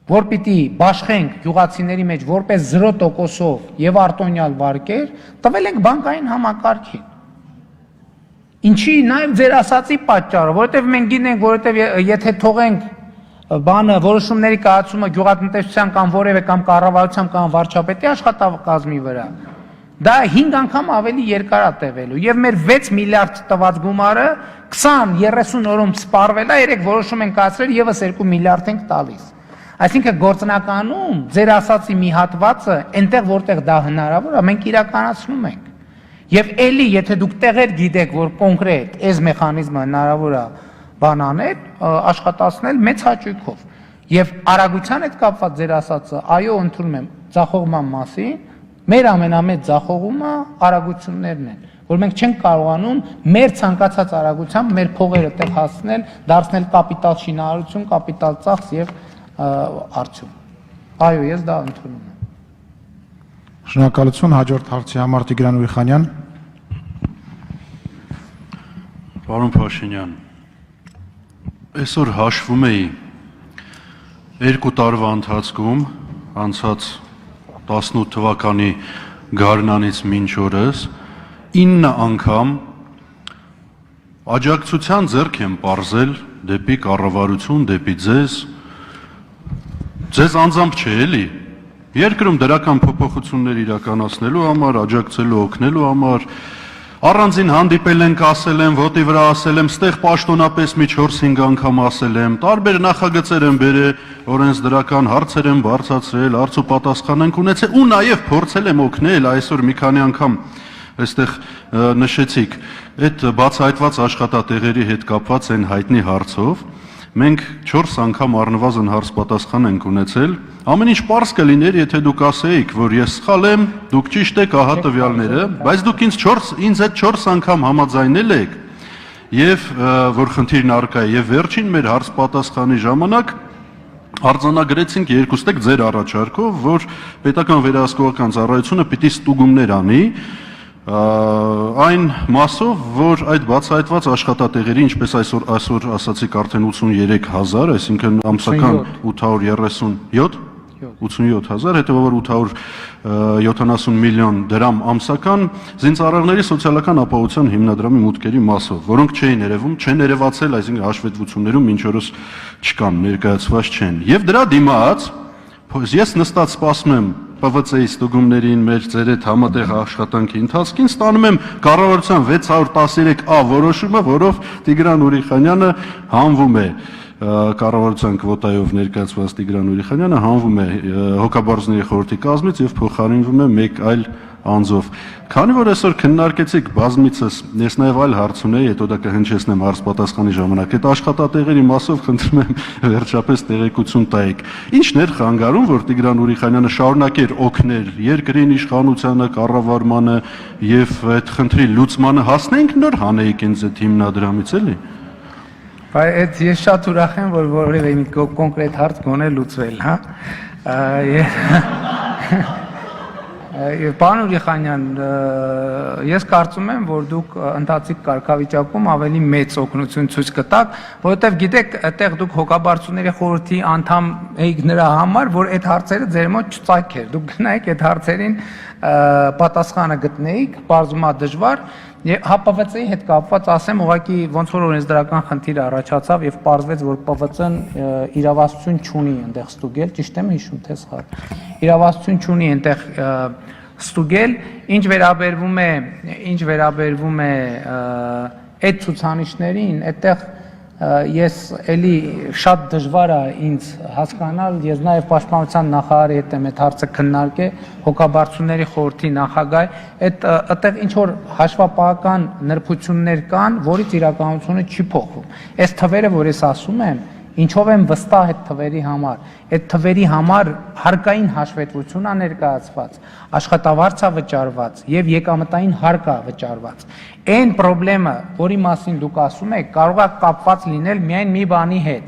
որ պիտի բաշխենք գյուղացիների մեջ որպես 0%-ով եւ արտոնյալ վարկեր, տվել ենք բանկային համակարգին։ Ինչի նաև ձեր ասացի պատճառը, որովհետև մենք գիտենք, որովհետև եթե թողենք բանը որոշումների կայացումը գյուղատնտեսության կամ որևէ կամ կառավարության կամ վարչապետի աշխատակազմի վրա, դա 5 անգամ ավելի երկար է տևելու եւ մեր 6 միլիարդ տված գումարը 20-30 օրում սպառվել է, երեք որոշում են կայացրել եւս 2 միլիարդ ենք տալիս։ Այսինքն գործնականում ձեր ասացի մի հատվածը, այնտեղ որտեղ դա հնարավոր է, մենք իրականացնում ենք։ Եվ էլի, եթե դուք տեղեր գիտեք, որ կոնկրետ այս մեխանիզմը հնարավոր է բան անել, աշխատացնել մեծ հաճույքով։ Եվ արագության հետ կապված ձեր ասածը, այո, ընդունում եմ ձախողման մասին, մեր ամենամեծ ձախողումը արագություններն են, որ մենք չենք կարողանում մեր ցանկացած արագությամբ մեր փողերը տեղ հասցնել, դարձնել կապիտալ շինարարություն, կապիտալ ծախս եւ արդյունք։ Այո, ես դա ընդունում եմ։ Շնորհակալություն, հաջորդ հարցի համար Տիգրան Ուրիխանյան։ Պարոն Փաշինյան, այսօր հաշվում էի 2 տարվա ընթացքում անցած 18 թվականի գարնանից մինչ օրս 9 անգամ աջակցության ձեռք եմ պարզել դեպի կառավարություն, դեպի ձեզ անձամբ չէ էլի, երկրում դրական փոփոխություններ իրականացնելու համար, աջակցելու, օգնելու համար, առանձին հանդիպել ենք, ասել եմ, ոտի վրա ասել եմ, ստեղ պաշտոնապես մի 4-5 անգամ ասել եմ, տարբեր նախագծեր եմ բերել, օրենսդրական հարցեր եմ բարձրացրել, հարց ու պատասխան ենք ունեցել ու նաև փորձել եմ օգնել, այսօր մի քանի անգամ այստեղ նշեցիք, այդ բացահայտված աշխատատեղերի հետ կապված այն հայտնի հարցով, մենք 4 անգամ առնվազն հարց պատասխան ենք ունեցել, ամեն ինչ պարզ կլիներ, եթե դուք ասեիք, որ ես սխալ եմ, դուք ճիշտ եք, ահա տվյալները, բայց դուք ինձ այդ 4 անգամ համաձայնել եք, եւ որ խնդիրն առկա է, եւ վերջին մեր հարց պատասխանի ժամանակ արձանագրեցինք երկուստեք ձեր առաջարկով, որ պետական վերահսկողական ծառայությունը պիտի ստուգումներ անի այն մասով, որ այդ բացահայտված աշխատատեղերի, ինչպես այսօր ասացիք արդեն 83,000, այսինքն ամսական 87,000, հետևաբար 870 միլիոն դրամ ամսական զինծառայողների սոցիալական ապահովության հիմնադրամի մուտքերի մասով, որոնք չեն երևացել, այսինքն հաշվետվություններում մինչ օրս չկան, ներկայացված չեն։ Եվ դրա դիմաց ես նստած սպասում եմ ՊՎՑ-ի ստուգումներին մեր ձեր հետ համատեղ աշխատանքի ընթացքին ստանում եմ կառավարության 613A որոշումը, որով Տիգրան Ուրիխանյանը հանվում է կառավարության կվոտայով ներկայացված Տիգրան Ուրիխանյանը հանվում է հոգաբարձուների խորհրդի կազմից եւ փոխարինվում է մեկ այլ անձով։ Քանի որ այսօր քննարկեցիք բազմիցս, ես նաև այլ հարց ունեի, հետո դա կհնչեցնեմ հարց պատասխանի ժամանակ։ Այդ աշխատատեղերի մասով խնդրում եմ վերջապես տեղեկություն տայեք։ Ինչն էր խանգարում, որ Տիգրան Ուրիխանյանը շարունակեր օգնել երկրին, իշխանությանը, կառավարմանը եւ այդ խնդրի լուծմանը հասնենք նոր հանեիք ինձ այդ հիմնադրամից էլի։ Բայց ես շատ ուրախ եմ, որ որևէ մի կոնկրետ հարց գոնե լուծվել, հա։ Պարոն Ուրիխանյան, ես կարծում եմ, որ դուք ընթացիկ կարգավիճակում ավելի մեծ օգնություն ցույց կտաք, որովհետև գիտեք, այդտեղ դուք հոգաբարձուների խորհրդի անդամ եք նրա համար, որ այդ հարցերը ձեր մոտ չծայք էր։ Դուք գնայիք այդ հարցերին պատասխանը գտնեիք, բարձումա դժվար, հա ՊՎՑ-ի հետ կապված ասեմ, ուղղակի ոնց որ օրենսդրական խնդիր առաջացավ եւ պարզվեց, որ ՊՎՑ-ն իրավասություն չունի այնտեղ ստուգել, ճիշտ եմ հիշում, թե սխալ։ Իրավասություն չունի այնտեղ ստուգել, ինչ վերաբերվում է այդ ցուցանիշներին, այդտեղ ես էլի շատ դժվար է ինձ հասկանալ, ես նաև պաշտպանության նախարարի հետ եմ այդ հարցը քննարկել, հոգաբարձուների խորհրդի նախագահ, այդտեղ ինչ որ հաշվապահական նրբություններ կան, որից իրականությունը չի փոխվում։ Այս թվերը, որ ես ասում եմ, ինչով եմ վստահ այդ թվերի համար, այդ թվերի համար հարկային հաշվետվություն է ներկայացված, աշխատավարձ է վճարված եւ եկամտային հարկ է վճարված։ Այն խնդրեմը, որի մասին դուք ասում եք, կարող է կապված լինել միայն մի բանի հետ։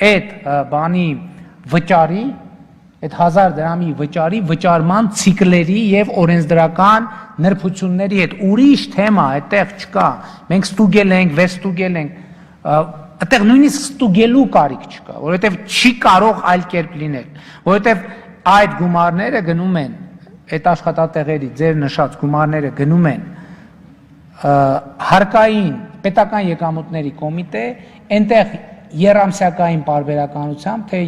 Այդ բանի վճարի, այդ 1000 դրամի վճարի վճարման ցիկլերի եւ օրենսդրական նրբությունների հետ։ Ուրիշ թեմա այդտեղ չկա։ Մենք ստուգել ենք, վերստուգել ենք, այդտեղ նույնիսկ ստուգելու կարիք չկա, որովհետև չի կարող այլ կերպ լինել, որովհետև այդ գումարները գնում են, այդ աշխատատեղերի ձեր նշած գումարները գնում են հարկային պետական եկամուտների կոմիտե, այնտեղ երամսյակային պարբերականությամբ, թե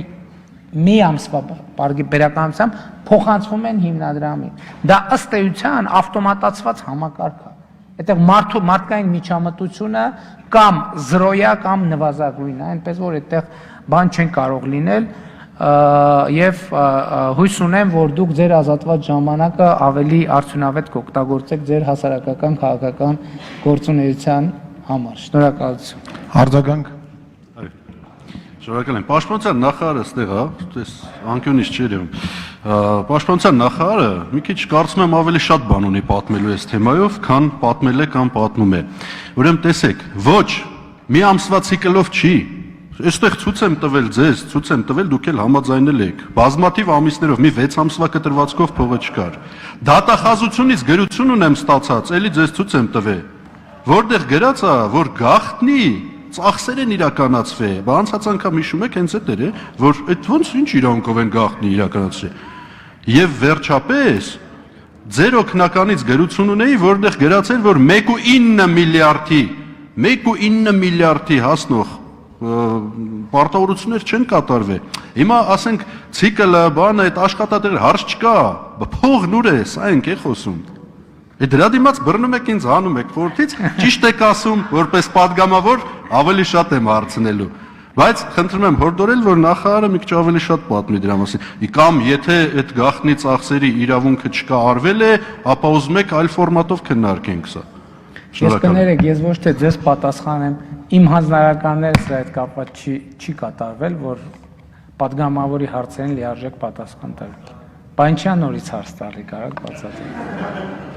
մի ամսվա պարբերականությամբ փոխանցվում են հիմնադրամին։ Դա ըստ էության ավտոմատացված համակարգ է։ Այդտեղ մարդկային միջամտությունը կամ զրոյա կամ նվազագույն է, այնպես որ այդտեղ բան չեն կարող լինել եւ հույս ունեմ, որ դուք ձեր ազատված ժամանակը ավելի արդյունավետ կօգտագործեք ձեր հասարակական քաղաքական գործունեության համար։ Շնորհակալություն։ Արձագանք։ Շնորհակալ եմ։ Պաշտպանության նախարարը ստեղ է, այս անկյունից չէր եղում։ Պաշտպանության նախարարը մի քիչ կարծում եմ ավելի շատ բան ունի պատմելու այս թեմայով, քան պատմել է կամ պատմում է։ Ուրեմն տեսեք, ոչ, մի ամսվա ցիկլով չի։ Այստեղ ցույց եմ տվել ձեզ, ցույց եմ տվել, դուք էլ համաձայնել եք։ Բազմաթիվ ամիսներով մի 6 ամսվա կտրվածքով փողը չկար։ Դատախազությունից գրություն ունեմ ստացած, էլի ձեզ ցույց եմ տվել։ Որտեղ գրած է, որ գաղտնի ծախսեր են իրականացվել։ Բա անցած անգամ հիշում եք հենց այդ էր, որ այդ ոնց ինչ իրավունքով են գաղտնի իրականացրել։ Եվ վերջապես ձեր օգնականից գրություն ունեի, որտեղ գրած էր, որ 1.9 միլիարդի հասնող պարտավորություններ չեն կատարվել։ Հիմա ասենք ցիկլը, բանը, այդ աշխատատեղերը հարց չկա, փողն ուր է, սա ենք է խոսում։ Դրա դիմաց բռնում եք ինձ, հանում եք խորհրդից, ճիշտ եք ասում, որպես падգամավոր ավելի շատ եմ հարցնելու։ Բայց խնդրում եմ հորդորել, որ նախարարը մի քիչ ավելի շատ պատմի դրա մասին։ Կամ եթե այդ գաղտնի ծախսերի իրավունքը չկա, արվել է, ապա ուզում եք այլ ֆորմատով քննարկենք սա։ Ես կներեք, ես ոչ թե ձեզ պատասխանեմ, իմ հանձնարարականները սրա հետ կապված չի կատարվել, որ падգամավորի հարցերին լիարժեք պատասխան տալ։ Բանչյան նորից հարց տալի կարակ բացատրել։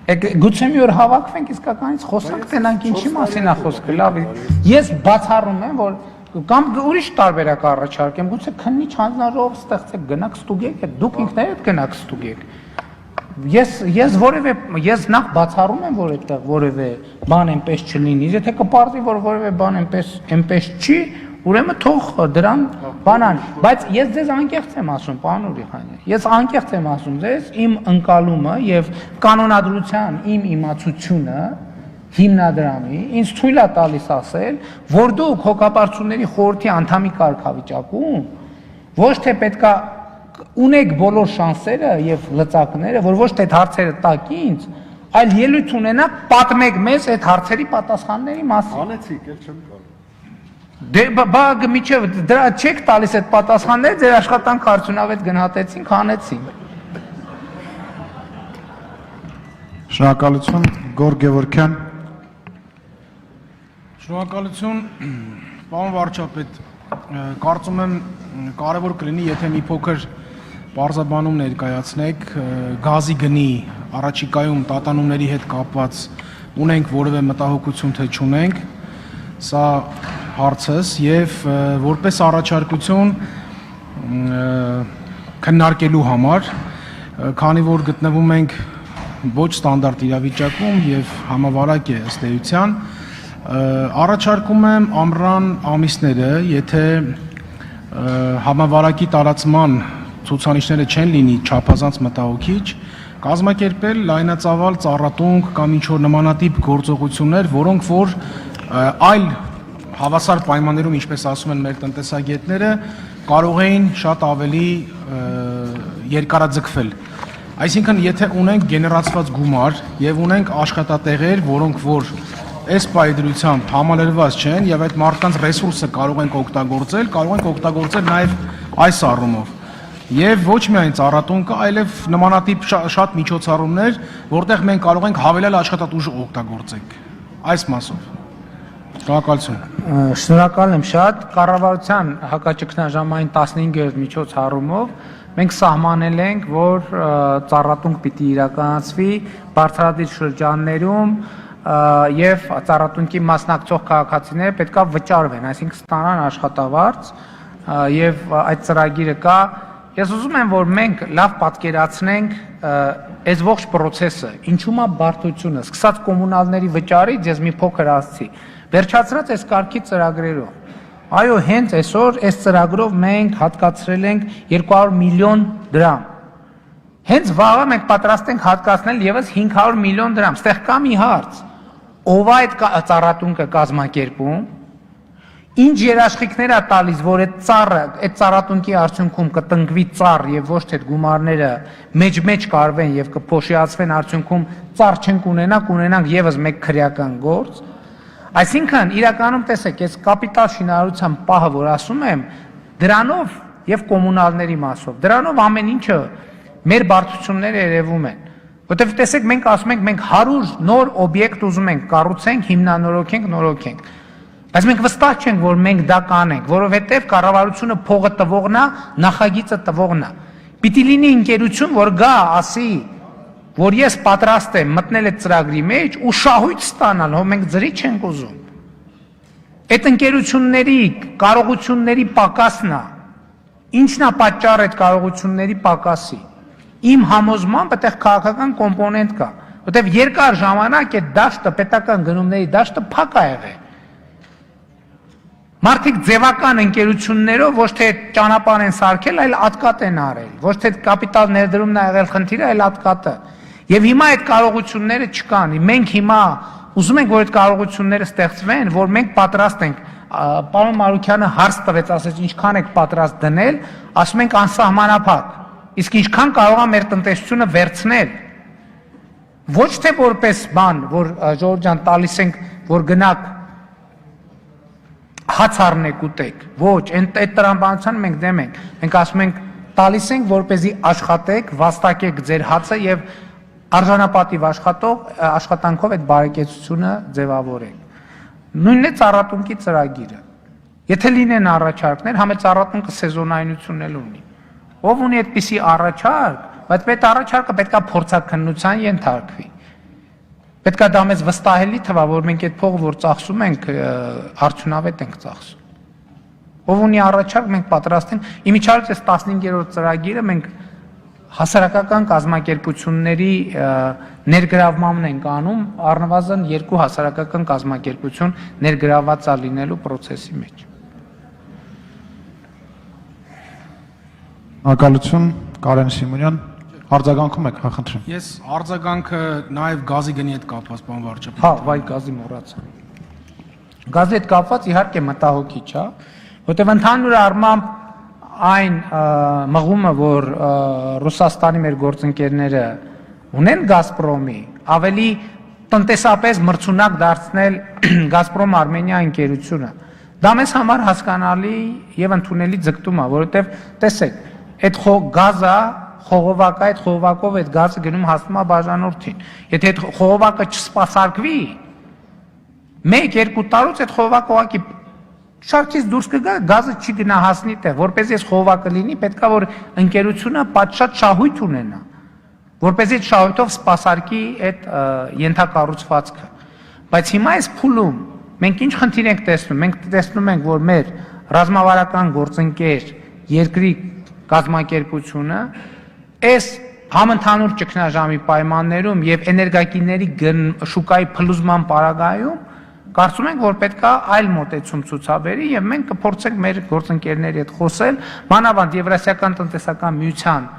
Գուցե մի օր հավաքվենք իսկականից խոսանք տենանք ինչի մասին է խոսքը, լավ։ Ես բացառում եմ, որ կամ ուրիշ տարբերակ առաջարկեմ, գուցե քննիչ հանձնաժողով ստեղծեք, գնաք ստուգեք, դուք ինքներդ գնաք ստուգեք։ Ես նախ բացառում եմ, որ այդտեղ որևէ բան այնպես չլինի, եթե կպարզվի, որ որևէ բան այնպես չի, ուրեմն թող դրան բանան, բայց ես ձեզ անկեղծ եմ ասում, պարոն Ուրիխանյան, ես անկեղծ եմ ասում ձեզ, իմ ընկալումը եւ կանոնադրության իմ իմացությունը հիմնադրամի ինձ թույլ է տալիս ասել, որ դուք հոգապարծությունների խորհրդի անդամի կարգավիճակում ոչ թե պետքա ունեք բոլոր շանսերը եւ լծակները, որ ոչ թե այդ հարցերը տակ ինձ, այլ ելույթ ունենաք պատմեք մեզ այդ հարցերի պատասխանների մասին։ Անեցիք, էլ չեմ կարող։ Դե բա միջև դրա չեք տալիս այդ պատասխանները, ձեր աշխատանքը արդյունավետ գնահատեցինք, հանեցինք։ Շնորհակալություն, Գոր Գևորգյան։ Շնորհակալություն, պարոն վարչապետ, կարծում եմ կարևոր կլինի, եթե մի փոքր բարձաբանում ներկայացնեք գազի գնի առաջիկայում տատանումների հետ կապված ունենք որևէ մտահոգություն թե չունենք, սա հարցս եւ որպես առաջարկություն քննարկելու համար, քանի որ գտնվում ենք ոչ ստանդարտ իրավիճակում եւ համավարակ է ըստ էության, առաջարկում եմ ամռան ամիսները, եթե համավարակի տարածման ցուցանիշները չեն լինի չափազանց մտահոգիչ, կազմակերպել լայնածավալ ծառատունկ կամ ինչ-որ նմանատիպ գործողություններ, որոնք որ այլ հավասար պայմաններում, ինչպես ասում են մեր տնտեսագետները, կարող էին շատ ավելի երկարաձգվել։ Այսինքն, եթե ունենք գեներացված գումար եւ ունենք աշխատատեղեր, որոնք որ այս պայդրությամբ համալրված չեն եւ այդ մարդկանց ռեսուրսը կարող ենք օգտագործել, կարող ենք օգտագործել նաեւ այս առումով։ Եվ ոչ միայն ծառատունկը, այլև նմանատիպ շատ միջոցառումներ, որտեղ մենք կարող ենք հավելյալ աշխատատուժ օգտագործենք այս մասով։ Շնորհակալություն։ Շնորհակալ եմ շատ։ Կառավարության հակաճգնաժամային 15-րդ միջոցառումով մենք սահմանել ենք, որ ծառատունկ պիտի իրականացվի բարձրադիր շրջաններում եւ ծառատունկի մասնակցող քաղաքացիները պետքա վճարվեն, այսինքն ստանան աշխատավարձ եւ այդ ծրագիրը կա։ Ես ուզում եմ, որ մենք լավ պատկերացնենք այս ողջ process-ը, ինչու՞ է բարդությունը, սկսած կոմունալների վճարից, ես մի փոքր ասացի, վերջացրած այս կարգի ծրագրերով։ Այո, հենց այսօր այս ծրագրով մենք հատկացրել ենք 200 միլիոն դրամ։ Հենց վաղը մենք պատրաստ ենք հատկացնել եւս 500 միլիոն դրամ։ Ստեղ կա մի հարց. ով է այդ ծառատունկը կազմակերպում, ինչ երաշխիքներ է տալիս, որ այդ ծառատունկի արդյունքում կտնկվի ծառ եւ ոչ թե գումարները մեջ կարվեն եւ կփոշիացվեն արդյունքում ծառ չենք ունենա, կունենանք եւս մեկ քրեական գործ։ Այսինքն իրականում տեսեք, այս կապիտալ շինարարության պահը, որ ասում եմ, դրանով եւ կոմունալների մասով, դրանով ամեն ինչը մեր բարդությունները երևում են։ Որտեւ տեսեք, մենք ասում ենք, մենք 100 նոր օբյեկտ ուզում ենք կառուցենք, հիմնանորոգենք, նորոգենք։ Բայց մենք վստահ չենք, որ մենք դա կանենք, որովհետեւ կառավարությունը փողը տվողն է, նախագիծը տվողն է։ Պիտի լինի ընկերություն, որ գա, ասի, որ ես պատրաստ եմ մտնել այդ ծրագրի մեջ ու շահույթ ստանալ, հո մենք ծրի չենք ուզում։ Այդ ընկերությունների կարողությունների պակասն է։ Ինչն է պատճառը այդ կարողությունների պակասի։ Իմ համոզմամբ այդտեղ քաղաքական կոմպոնենտ կա, որտեղ երկար ժամանակ այդ դաշտը, պետական գնումների դաշտը փակ ա եղել։ Մարդիկ ձևական ընկերություններով ոչ թե ճանապարհ են սարքել, այլ ատկատ են արել։ Ոչ թե կապիտալ ներդրումն է եղել խնդիրը, այլ ատկատը։ Եվ հիմա այդ կարողությունները չկան։ Մենք հիմա ուզում ենք, որ այդ կարողությունները ստեղծվեն, որ մենք պատրաստ ենք։ Պարոն Մարուկյանը հարց տվեց, ասեց, ինչքան եք պատրաստ դնել, ասում ենք անսահմանափակ։ Իսկ ինչքան կարող է մեր տնտեսությունը վերցնել։ Ոչ թե որպես բան, որ Ժողովուրդ ջան տալիս ենք, որ գնաք հաց առնեք ուտեք, ոչ, այդ տրամաբանության մենք դեմ ենք, մենք ասում ենք տալիս ենք, որպեսզի աշխատեք, վաստակեք ձեր հացը եւ արժանապատիվ աշխատանքով այդ բարեկեցությունը ձևավորեք։ Նույնն է ծառատունկի ծրագիրը։ Եթե լինեն առաջարկներ, համ այդ ծառատունկը սեզոնայնություն էլ ունի։ Ով ունի այդպիսի առաջարկ, բայց այդ առաջարկը պետքա փորձաքննության ենթարկվի։ Պետք է դա մեզ վստահելի թվա, որ մենք այդ փողը, որ ծախսում ենք, արդյունավետ ենք ծախսում։ Ով ունի առաջարկ, մենք պատրաստ ենք։ Իմիջիայլոց այս 15-րդ ծրագիրը մենք հասարակական կազմակերպությունների ներգրավմանն ենք անում, առնվազն 2 հասարակական կազմակերպություն ներգրավված է լինելու process-ի մեջ։ Ակալություն Կարեն Սիմոնյան արձագանքում եք, խնդրեմ։ Ես արձագանքը նաև գազի գնի հետ կապված, պարոն վարչապետ։ Հա, վայ գազի մոռացա։ Գազի հետ կապված իհարկե մտահոգիչ է, որտեղ ընդհանուր առմամբ այն մղումը, որ Ռուսաստանի մեր գործընկերները ունեն Գազպրոմի, ավելի տնտեսապես մրցունակ դարձնել Գազպրոմ Արմենիա ընկերությունը։ Դա մեզ համար հասկանալի եւ ընդունելի ձգտում է, որովհետեւ տեսեք, այդ գազը խողովակը, այդ խողովակով այդ գազը գնում հասնում է բաժանորդին։ Եթե այդ խողովակը չսպասարկվի, 1-2 տարուց այդ խողովակը ուղղակի շարքից դուրս կգա, գազը չի գնահասնի տեղ, որպեսզի այս խողովակը լինի, պետքա որ ընկերությունը պատշաճ շահույթ ունենա, որպեսզի այդ շահույթով սպասարկի այդ ենթակառուցվածքը։ Բայց հիմա այս փուլում մենք ինչ խնդիր ենք տեսնում։ Մենք տեսնում ենք, որ մեր ռազմավարական գործընկեր երկրի կազմակերպությունը այս համընդհանուր ճգնաժամի պայմաններում եւ էներգակիրների շուկայի փլուզման պարագայում կարծում ենք, որ պետք է այլ մոտեցում ցուցաբերի եւ մենք կփորձենք մեր գործընկերների հետ խոսել, մանավանդ Եվրասիական տնտեսական միության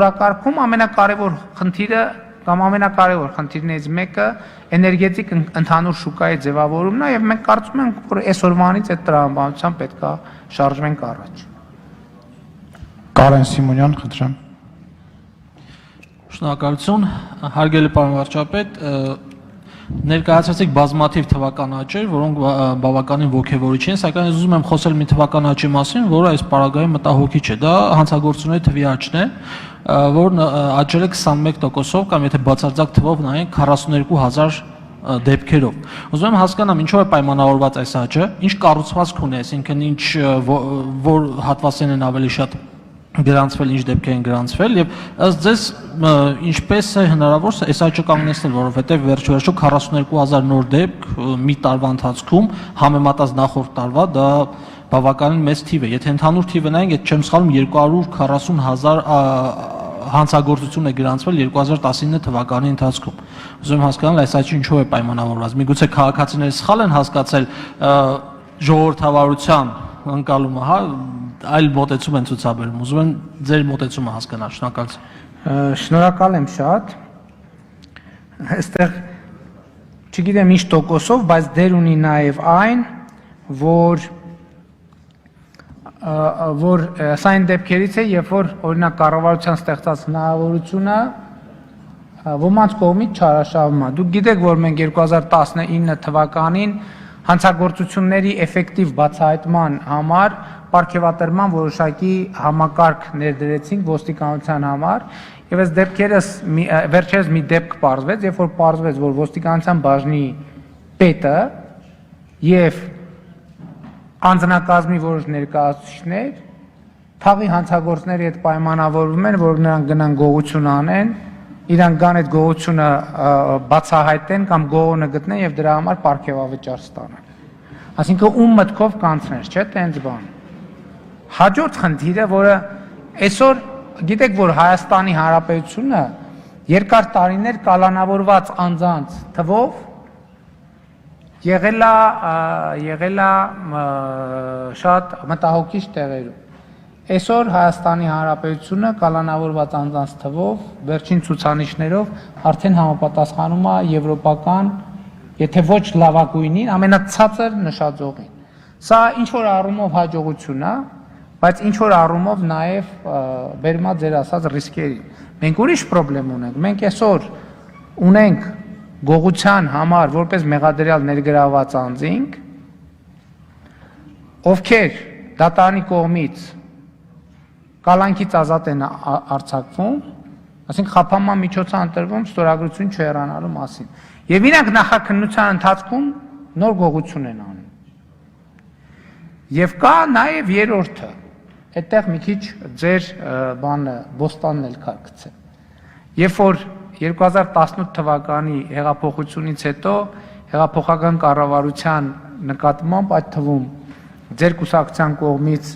օրակարգում ամենակարևոր խնդիրը կամ ամենակարևոր խնդիրներից մեկը էներգետիկ ընդհանուր շուկայի ձևավորումն է եւ մենք կարծում ենք, որ այսօրվանից այդ տրամաբանությամբ պետք է շարժվենք առաջ։ Կարեն Սիմոնյան, խնդրեմ։ Շնորհակալություն, հարգելի պարոն վարչապետ, ներկայացրեցիք բազմաթիվ թվականաճեր, որոնք բավականին ոգևորիչ են, սակայն ես ուզում եմ խոսել մի թվականաճի մասին, որը այս պարագայում մտահոգիչ է։ Դա հանցագործությունների թվի աճն է, որն աճել է 21%-ով կամ եթե բացարձակ թվով նայենք 42,000 դեպքերով։ Ուզում եմ հասկանամ ինչով է պայմանավորված այս աճը, ինչ կառուցվածք ունի, այսինքն ինչ որ հատվածներն են ավելի շատ գրանցվել, ինչ դեպքեր են գրանցվել եւ ըստ ձեզ ինչպես է հնարավոր այս աճը կանգնեցնել, որովհետեւ վերջո 42,000 նոր դեպք մի տարվա ընթացքում համեմատած նախորդ տարվա դա բավականին մեծ թիվ է։ Եթե ընդհանուր թիվը նայենք, այդ չեմ սխալվում 240,000 հանցագործություն է գրանցվել 2019 թվականի ընթացքում։ Ուզում եմ հասկանալ այս աճը ինչով է պայմանավորված։ Միգուցե քաղաքացիները սխալ են հասկացել ժողովրդավարության ընկալումը, հա, այլ մոտեցում են ցուցաբերում։ Ուզում եմ ձեր մոտեցումը հասկանալ։ Շնորհակալություն։ Շնորհակալ եմ շատ։ Այստեղ չգիտեմ ինչ տոկոսով, բայց դեր ունի նաև այն, որ սա այն դեպքերից է, երբ որ օրինակ կառավարության ստեղծած հնարավորությունը ոմանց կողմից չարաշահվում է։ Դուք գիտեք, որ մենք 2019 թվականին հանցագործությունների էֆեկտիվ բացահայտման համար պարգևատրման որոշակի համակարգ ներդրեցինք ոստիկանության համար եւ այս դեպքերս վերջերս մի դեպք պարզվեց, երբ որ պարզվեց, որ ոստիկանության բաժնի պետը եւ անձնակազմի որոշ ներկայացուցիչներ թաղի հանցագործների հետ պայմանավորվում են, որ նրանք գնան գողություն անեն, իրանք գան այդ գողությունը բացահայտեն կամ գողոնը գտնեն եւ դրա համար պարգևավճար ստանան։ Այսինքն ում մտքով կանցնես, չէ՞, տենց բան։ Հաջորդ խնդիրը, որը այսօր գիտեք, որ Հայաստանի Հանրապետությունը երկար տարիներ կալանավորված անձանց թվով եղել է շատ մտահոգիչ տեղերում։ Այսօր Հայաստանի Հանրապետությունը կալանավորված անձանց թվով, վերջին ցուցանիշներով արդեն համապատասխանում է եվրոպական, եթե ոչ լավագույնին, ամենացածր նշաձողին։ Սա ինչ որ առումով հաջողություն է, բայց ինչ որ առումով նաև բերում է ձեր ասած ռիսկերին։ Մենք ուրիշ խնդրեմ ունենք։ Մենք այսօր ունենք գողության համար որպես մեղադրյալ ներգրաված անձինք, ովքեր դատարանի կողմից կալանքից ազատ են արձակվում, ասենք խափանման միջոց է ընտրվում ստորագրություն չհեռանալու մասին։ Եվ իրանք նախաքննության ընթացքում նոր գողություն են անում։ Եվ կա նաև երրորդը, այդտեղ մի քիչ ձեր բանը բոստանն էլ կա գցել։ Երբ որ 2018 թվականի հեղափոխությունից հետո հեղափոխական կառավարության նկատմամբ այդ թվում ձեր կուսակցության կողմից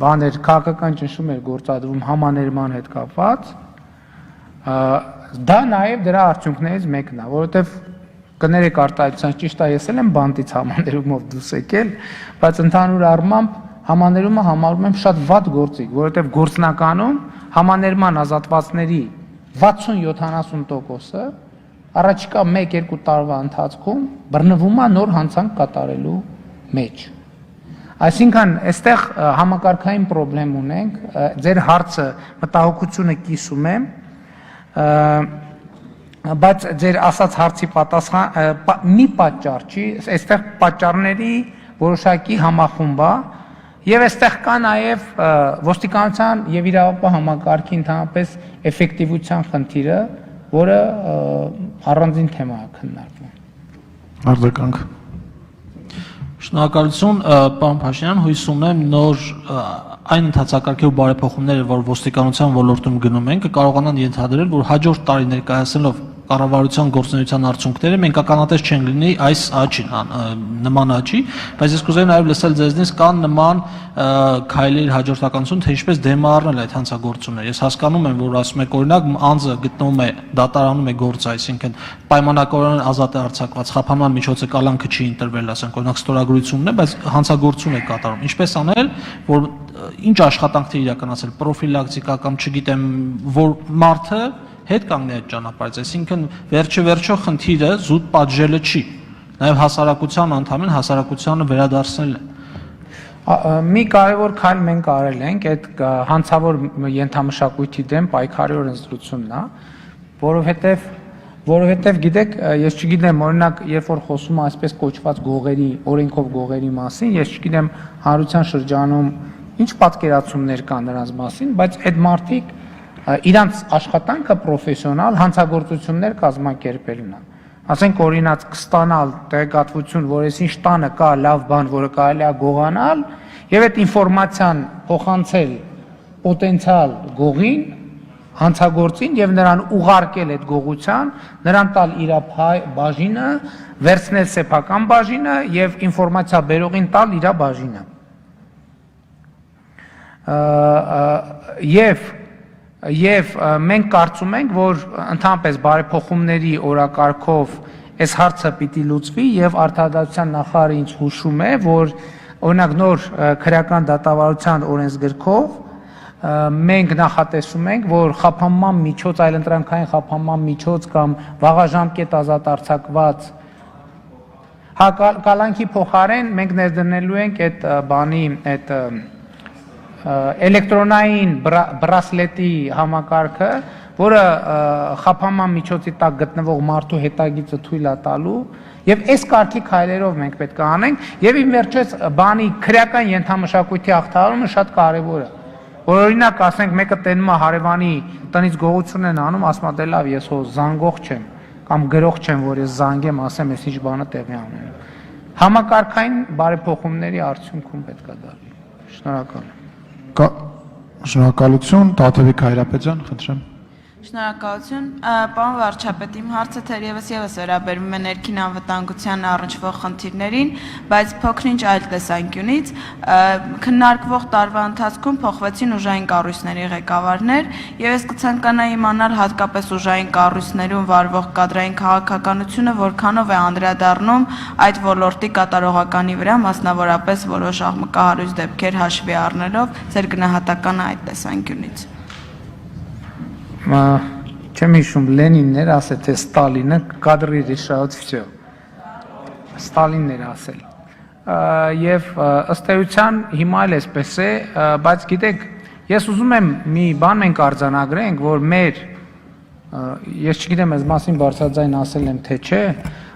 բաներ քաղաքական ճնշում էր գործադրվում համաներման հետ կապված, դա նաև դրա արդյունքներից մեկն է, որովհետև կներեք արտահայտության ճիշտ է, ես էլ եմ բանտից համաներումով դուրս եկել, բայց ընդհանուր առմամբ համաներումը համարում եմ շատ վատ գործիք, որովհետև գործնականում համաներման ազատվածների 60-70%-ը առաջիկա 1-2 տարվա ընթացքում բռնվում է նոր հանցանք կատարելու մեջ։ Այսինքն, այստեղ համակարգային խնդրեմ ունենք, ձեր հարցը մտահոգությունը կիսում եմ, բայց ձեր ասած հարցի պատասխան մի պատճառ չի, այստեղ պատճառների որոշակի համախումբ է, եւ այստեղ կա նաեւ ոստիկանության եւ իրավապահ համակարգի ընդհանրապես էֆեկտիվության խնդիրը, որը առանձին թեմա է քննարկվում։ Արձագանք։ Շնորհակալություն, պարոն Փաշինյան, հույս ունեմ նոր այն ընթացակարգի ու բարեփոխումները, որ ոստիկանության ոլորտում գնում են, կկարողանան ենթադրել, որ հաջորդ տարի ներկայացնելով կառավարության գործունեության արդյունքները մենք ականատես չենք լինի այս աճին, նման աճի, բայց ես կուզեի նաև լսել ձեզնից կան նման քայլեր հաջորդականություն, թե ինչպես դեմառնել այդ հանցագործությունները։ Ես հասկանում եմ, որ ասում եք օրինակ անձը գտնվում է դատարանում է գործը, այսինքն պայմանականորեն ազատ է արձակված, խափանման միջոցը կալանքը չի ընտրվել, ասենք օրինակ ստորագրությունն է, բայց հանցագործություն է կատարում։ Ինչպես անել, որ ինչ աշխատանքներ իրականացնել, պրոֆիլակտիկա կամ չգիտեմ, որ մարդը հետ կանգնի այդ ճանապարհից, այսինքն վերջը խնդիրը զուտ պատժելը չի, նաև հասարակության անդամին հասարակությանը վերադարձնելն է։ Մի կարևոր քայլ մենք արել ենք այդ հանցավոր ենթամշակույթի դեմ պայքարի օրենսդրությունն է, որովհետև գիտեք, ես չգիտեմ, օրինակ, երբ որ խոսում եմ այսպես կոչված գողերի, օրենքով գողերի մասին, ես չգիտեմ հանրության շրջանում ինչ պատկերացումներ կան նրանց մասին, բայց այդ մարդիկ իրանց աշխատանքը պրոֆեսիոնալ հանցագործություններ կազմակերպելն է։ Ասենք օրինակ կստանալ տեղեկատվություն, որ այսինչ տանը կա լավ բան, որը կարելի է գողանալ, եւ այդ ինֆորմացիան փոխանցել պոտենցիալ գողին, հանցագործին եւ նրան ուղարկել այդ գողության, նրան տալ իր բաժինը, վերցնել սեփական բաժինը եւ ինֆորմացիա բերողին տալ իր բաժինը։ Եվ մենք կարծում ենք, որ ընդհանրապես բարեփոխումների օրակարգով այս հարցը պիտի լուծվի եւ Արդարադատության նախարարը ինձ հուշում է, որ օրինակ նոր քրեական դատավարության օրենսգրքով մենք նախատեսում ենք, որ խափանման միջոց, այլընտրանքային խափանման միջոց կամ վաղաժամկետ ազատ արձակված կալանքի փոխարեն մենք ներդնելու ենք այդ բանի այդ էլեկտրոնային բրասլետի համակարգը, որը խափանման միջոցի տակ գտնվող մարդու հետագիծը թույլ է տալու, եւ այս կարգի քայլերով մենք պետք է անենք, եւ ի վերջո բանի քրեական ենթամշակույթի հաղթահարումը շատ կարեւոր է։ Որ օրինակ ասենք մեկը տենում է հարևանի տնից գողություն են անում, ասում է դե լավ, ես հո զանգող չեմ կամ գրող չեմ, որ ես զանգեմ, ասեմ, ես ինչ բանը տեղի ունենում։ Համակարգային բարեփոխումների արդյունքում պետք է դա լինի։ Շնորհակալ եմ։ Շնորհակալություն, Տաթևիկ Հայրապետյան, խնդրեմ։ Շնորհակալություն, պարոն վարչապետ, իմ հարցը թերևս եւս վերաբերում է ներքին անվտանգության առնչվող խնդիրներին, բայց փոքրինչ այլ տեսանկյունից քննարկվող տարվա ընթացքում փոխվեցին ուժային կառույցների ղեկավարներ, եւ ես կցանկանայի իմանալ հատկապես ուժային կառույցներում վարվող կադրային քաղաքականությունը որքանով է անդրադառնում այդ ոլորտի կատարողականի վրա, մասնավորապես որոշ աղմկահարույց դեպքեր հաշվի առնելով, ձեր գնահատականը այդ տեսանկյունից։ Չեմ հիշում Լենինն էր ասել, թե Ստալինը կադրի решают всё։ Ստալինն էր ասել։ Եվ ըստ էության հիմա էլ էսպես է, բայց գիտեք, ես ուզում եմ մի բան մենք արձանագրենք, որ մեր ես չգիտեմ այս մասին բարձրաձայն ասել եմ թե չէ,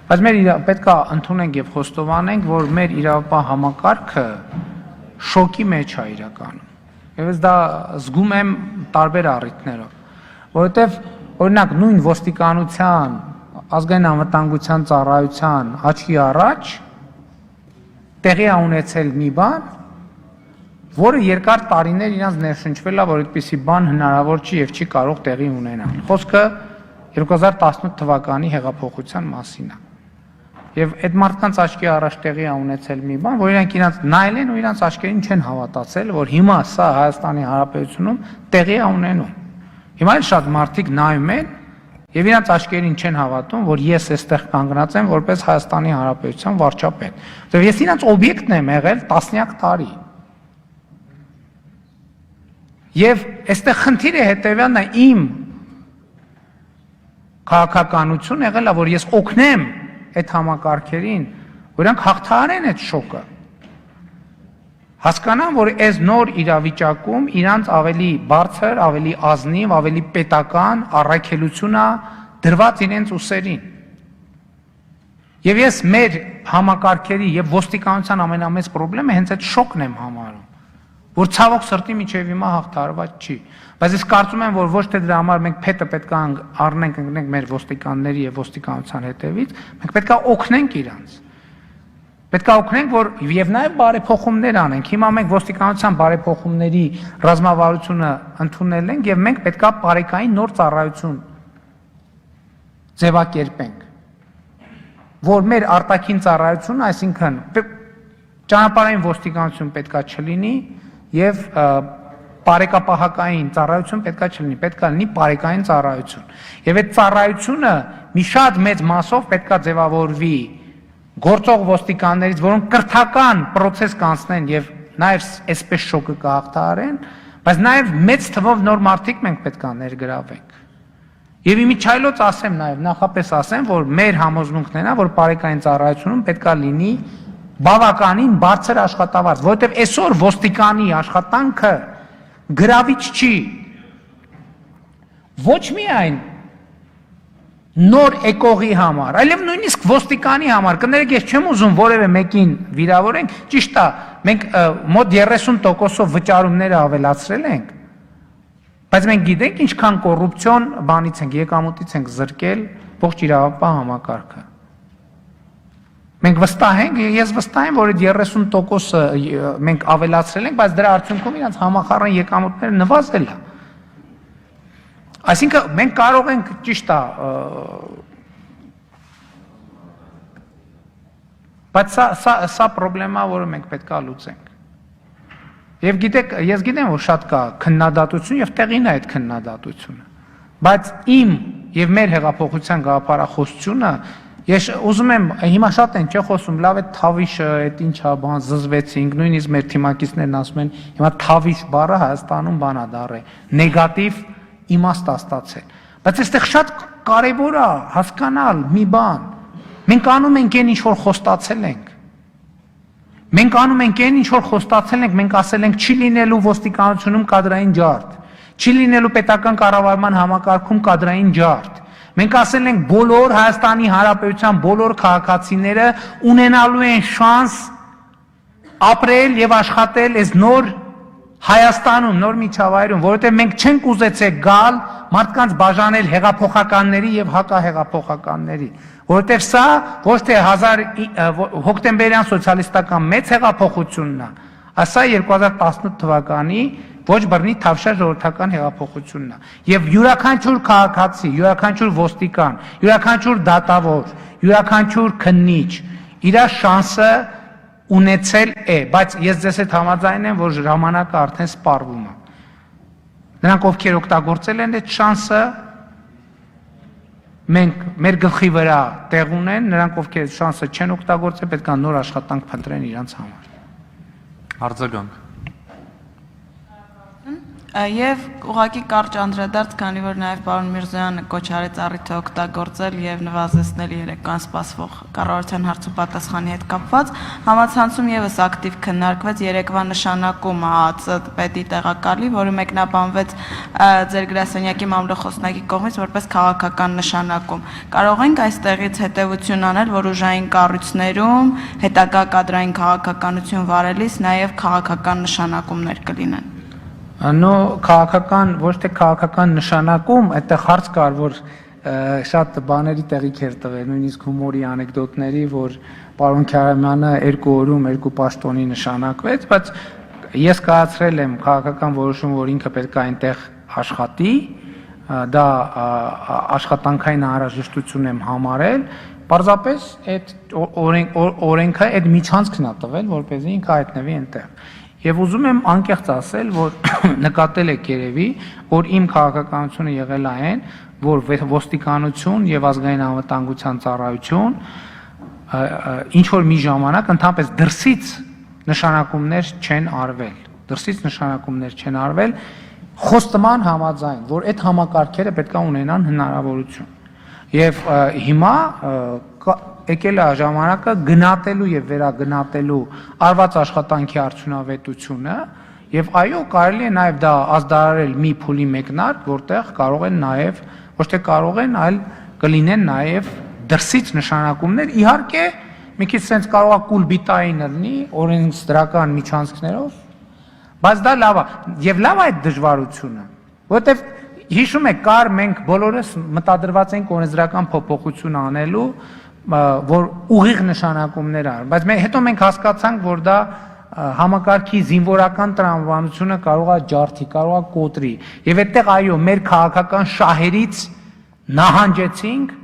բայց մեր պետքա ընդունենք եւ խոստովանենք, որ մեր իրավապահ համակարգը շոկի մեջ է իրականում։ Եվ ես դա զգում եմ տարբեր առիթներով, որովհետեւ օրինակ նույն ոստիկանության, ազգային անվտանգության ծառայության աչքի առաջ տեղի է ունեցել մի բան, որը երկար տարիներ իրանց ներշնչվել է, որ այդպիսի բան հնարավոր չի եւ չի կարող տեղի ունենալ։ Խոսքը 2018 թվականի հեղափոխության մասին է։ Եվ այդ մարդկանց աչքի առաջ տեղի է ունեցել մի բան, որ իրանք իրանց նայել են ու իրանց աչքերին չեն հավատացել, որ հիմա սա Հայաստանի Հանրապետությունում տեղի է ունենում։ Հիմա էլ շատ մարդիկ նայում են եւ իրանց աչքերին չեն հավատում, որ ես այստեղ կանգնած եմ որպես Հայաստանի Հանրապետության վարչապետ։ Որտեւ ես իրանց օբյեկտն եմ եղել տասնյակ տարի։ Եվ այստեղ խնդիրը հետեւյալն է, իմ քաղաքականություն եղել է, որ ես օգնեմ այդ համակարգերին, որ իրանք հաղթահարեն այդ շոկը։ Հասկանան, որ այս նոր իրավիճակում իրանց ավելի բարձր, ավելի ազնիվ, ավելի պետական առաքելությունը դրված իրենց ուսերին։ Եվ ես մեր համակարգերի եւ ոստիկանության ամենամեծ խնդրեմը հենց այդ շոկն եմ համարում, որ ցավոք սրտի միջև հիմա հաղթահարված չի։ Բայց ես կարծում եմ, որ ոչ թե դրա համար մենք փետը պետք է առնենք ընկնենք մեր ոստիկանների եւ ոստիկանության հետևից, մենք պետք է օգնենք իրանց։ Պետք է օգնենք, որ եւ նաեւ բարեփոխումներ անենք։ Հիմա մենք ոստիկանության բարեփոխումների ռազմավարությունը ընդունել ենք եւ մենք պետք է բարեկային նոր ծառայություն ձևակերպենք, որ մեր արտաքին ծառայությունը, այսինքն ճանապարհային ոստիկանություն պետք է չլինի եւ բարեկապահական ծառայություն պետք է չլինի, պետք է լինի բարեկային ծառայություն։ Եվ այդ ծառայությունը մի շատ մեծ մասով պետք է ձևավորվի գործող ոստիկաններից, որոնք կրթական process կանցնեն եւ նաեւ այսպես շոկը կհաղթահարեն, բայց նաեւ մեծ թվով նոր մարդիկ մենք պետք է ներգրավենք։ Եվ իմիջայլոց ասեմ նաեւ, նախապես ասեմ, որ մեր համոզմունքն է, որ բարեկային ծառայությունում պետք է լինի բավականին բարձր աշխատավարձ, որովհետեւ այսօր ոստիկանի աշխատանքը գրավիչ չի։ Ոչ միայն նոր եկողի համար, այլև նույնիսկ ոստիկանի համար, կներեք, ես չեմ ուզում որևէ մեկին վիրավորենք, ճիշտ է, մենք մոտ 30%-ով վճարումները ավելացրել ենք, բայց մենք գիտենք ինչքան կոռուպցիոն բանից ենք, եկամուտից ենք զրկել ողջ իրավապահ համակարգը։ Մենք վստահ ենք, ես վստահ եմ, որ այդ 30%-ը մենք ավելացրել ենք, բայց դրա արդյունքում իրանց համախառն եկամուտները նվազել է։ Այսինքն մենք կարող ենք ճիշտ է, բայց սա պրոբլեմա, որը մենք պետք է լուծենք։ Եվ գիտեք, ես գիտեմ, որ շատ կա քննադատություն եւ տեղին է այդ քննադատությունը, բայց իմ եւ մեր հեղափոխության գաղափարախոսությունը ես ուզում եմ, հիմա շատ են չէ խոսում, լավ է թավիշը, այդ ինչա բան զզվեցինք, նույնիսկ մեր թիմակիցներն ասում են, հիմա թավիշ բառը Հայաստանում բանա դառը, նեգատիվ իմաստ ստացել։ Բայց այստեղ շատ կարևոր է հասկանալ մի բան։ Մենք անում ենք այն ինչ որ խոստացել ենք։ Մենք անում ենք այն ինչ որ խոստացել ենք, մենք ասել ենք չի լինելու ոստիկանությունում կադրային ջարդ, չի լինելու պետական կառավարման համակարգում կադրային ջարդ։ Մենք ասել ենք բոլոր Հայաստանի Հանրապետության բոլոր քաղաքացիները ունենալու են շանս ապրել եւ աշխատել այս նոր Հայաստանում, նոր միջավայրում, որովհետև մենք չենք ուզեցել գալ մարդկանց բաժանել հեղափոխականների եւ հակահեղափոխականների, որովհետև սա ոչ թե հոկտեմբերյան սոցիալիստական մեծ հեղափոխությունն է, ասա 2018 թվականի ոչ բռնի թավշյա ժողովրդական հեղափոխությունն է։ Եվ յուրաքանչյուր քաղաքացի, յուրաքանչյուր ոստիկան, յուրաքանչյուր դատավոր, յուրաքանչյուր քննիչ իր շանսը ունեցել է, բայց ես ձեզ հետ համաձայն եմ, որ ժամանակը արդեն սպառվում է։ Նրանք ովքեր օգտագործել են այդ շանսը, մենք մեր գլխի վրա տեղ ունեն, նրանք ովքեր շանսը չեն օգտագործել, պետք է նոր աշխատանք փնտրեն իրենց համար։ Արձագանք։ Եվ ուղղակի կարճ անդրադարձ, քանի որ նաև պարոն Միրզոյանը կոչ արեց առիթը օգտագործել եւ նվազեցնել երեկոյան սպասվող կառավարության հարց ու պատասխանի հետ կապված, համացանցում եւս ակտիվ քննարկվեց երեկվա նշանակումը ԱԱԾ պետի տեղակալի, որը մեկնաբանվեց ձեր գրասենյակի մամլոխոսնակի կողմից որպես քաղաքական նշանակում։ Կարող ենք այստեղից հետեւություն անել, որ ուժային կառույցներում հետագա կադրային քաղաքականություն վարելիս նաև քաղաքական նշանակումներ կլինեն։ Նո քաղաքական ոչ թե քաղաքական նշանակում, այդտեղ հարց կար, որ շատ բաների տեղիք էր տվել, նույնիսկ հումորի անեկդոտների, որ պարոն Քարամյանը 2 օրում 2 պաշտոնի նշանակվեց, բայց ես կայացրել եմ քաղաքական որոշում, որ ինքը պետք է այնտեղ աշխատի, դա աշխատանքային անհրաժեշտություն եմ համարել, պարզապես այդ օրենքը այդ միջանցքն է տվել, որպեսզի ինքը հայտնվի այնտեղ։ Եվ ուզում եմ անկեղծ ասել, որ նկատել եք երևի, որ իմ քաղաքականությունը եղել է այն, որ ոստիկանություն եւ ազգային անվտանգության ծառայություն ինչ որ մի ժամանակ ընդհանրապես դրսից նշանակումներ չեն արվել, խոստման համաձայն, որ այդ համակարգերը պետք է ունենան հնարավորություն։ Եվ հիմա եկել է ժամանակը գնահատելու եւ վերագնահատելու արված աշխատանքի արդյունավետությունը եւ այո կարելի է նաեւ դա ազդարարել մի փուլի մեկնարկ, որտեղ կարող են նաեւ ոչ թե կարող են, այլ կլինեն նաեւ դրսից նշանակումներ, իհարկե մի քիչ sense կարող է կուլբիտային լինի օրենսդրական միջանցքներով, բայց դա լավ է եւ լավ է այդ դժվարությունը, որտեղ հիշում եք կար մենք բոլորս մտադրված ենք օրենսդրական փոփոխություն անելու որ ուղիղ նշանակումներ ար, բայց հետո մենք հասկացանք, որ դա համակարգի զինվորական տրամաբանությունը կարող է ջարդի, կարող է կոտրի, եւ այդտեղ այո, մեր քաղաքական շահերից նահանջեցինք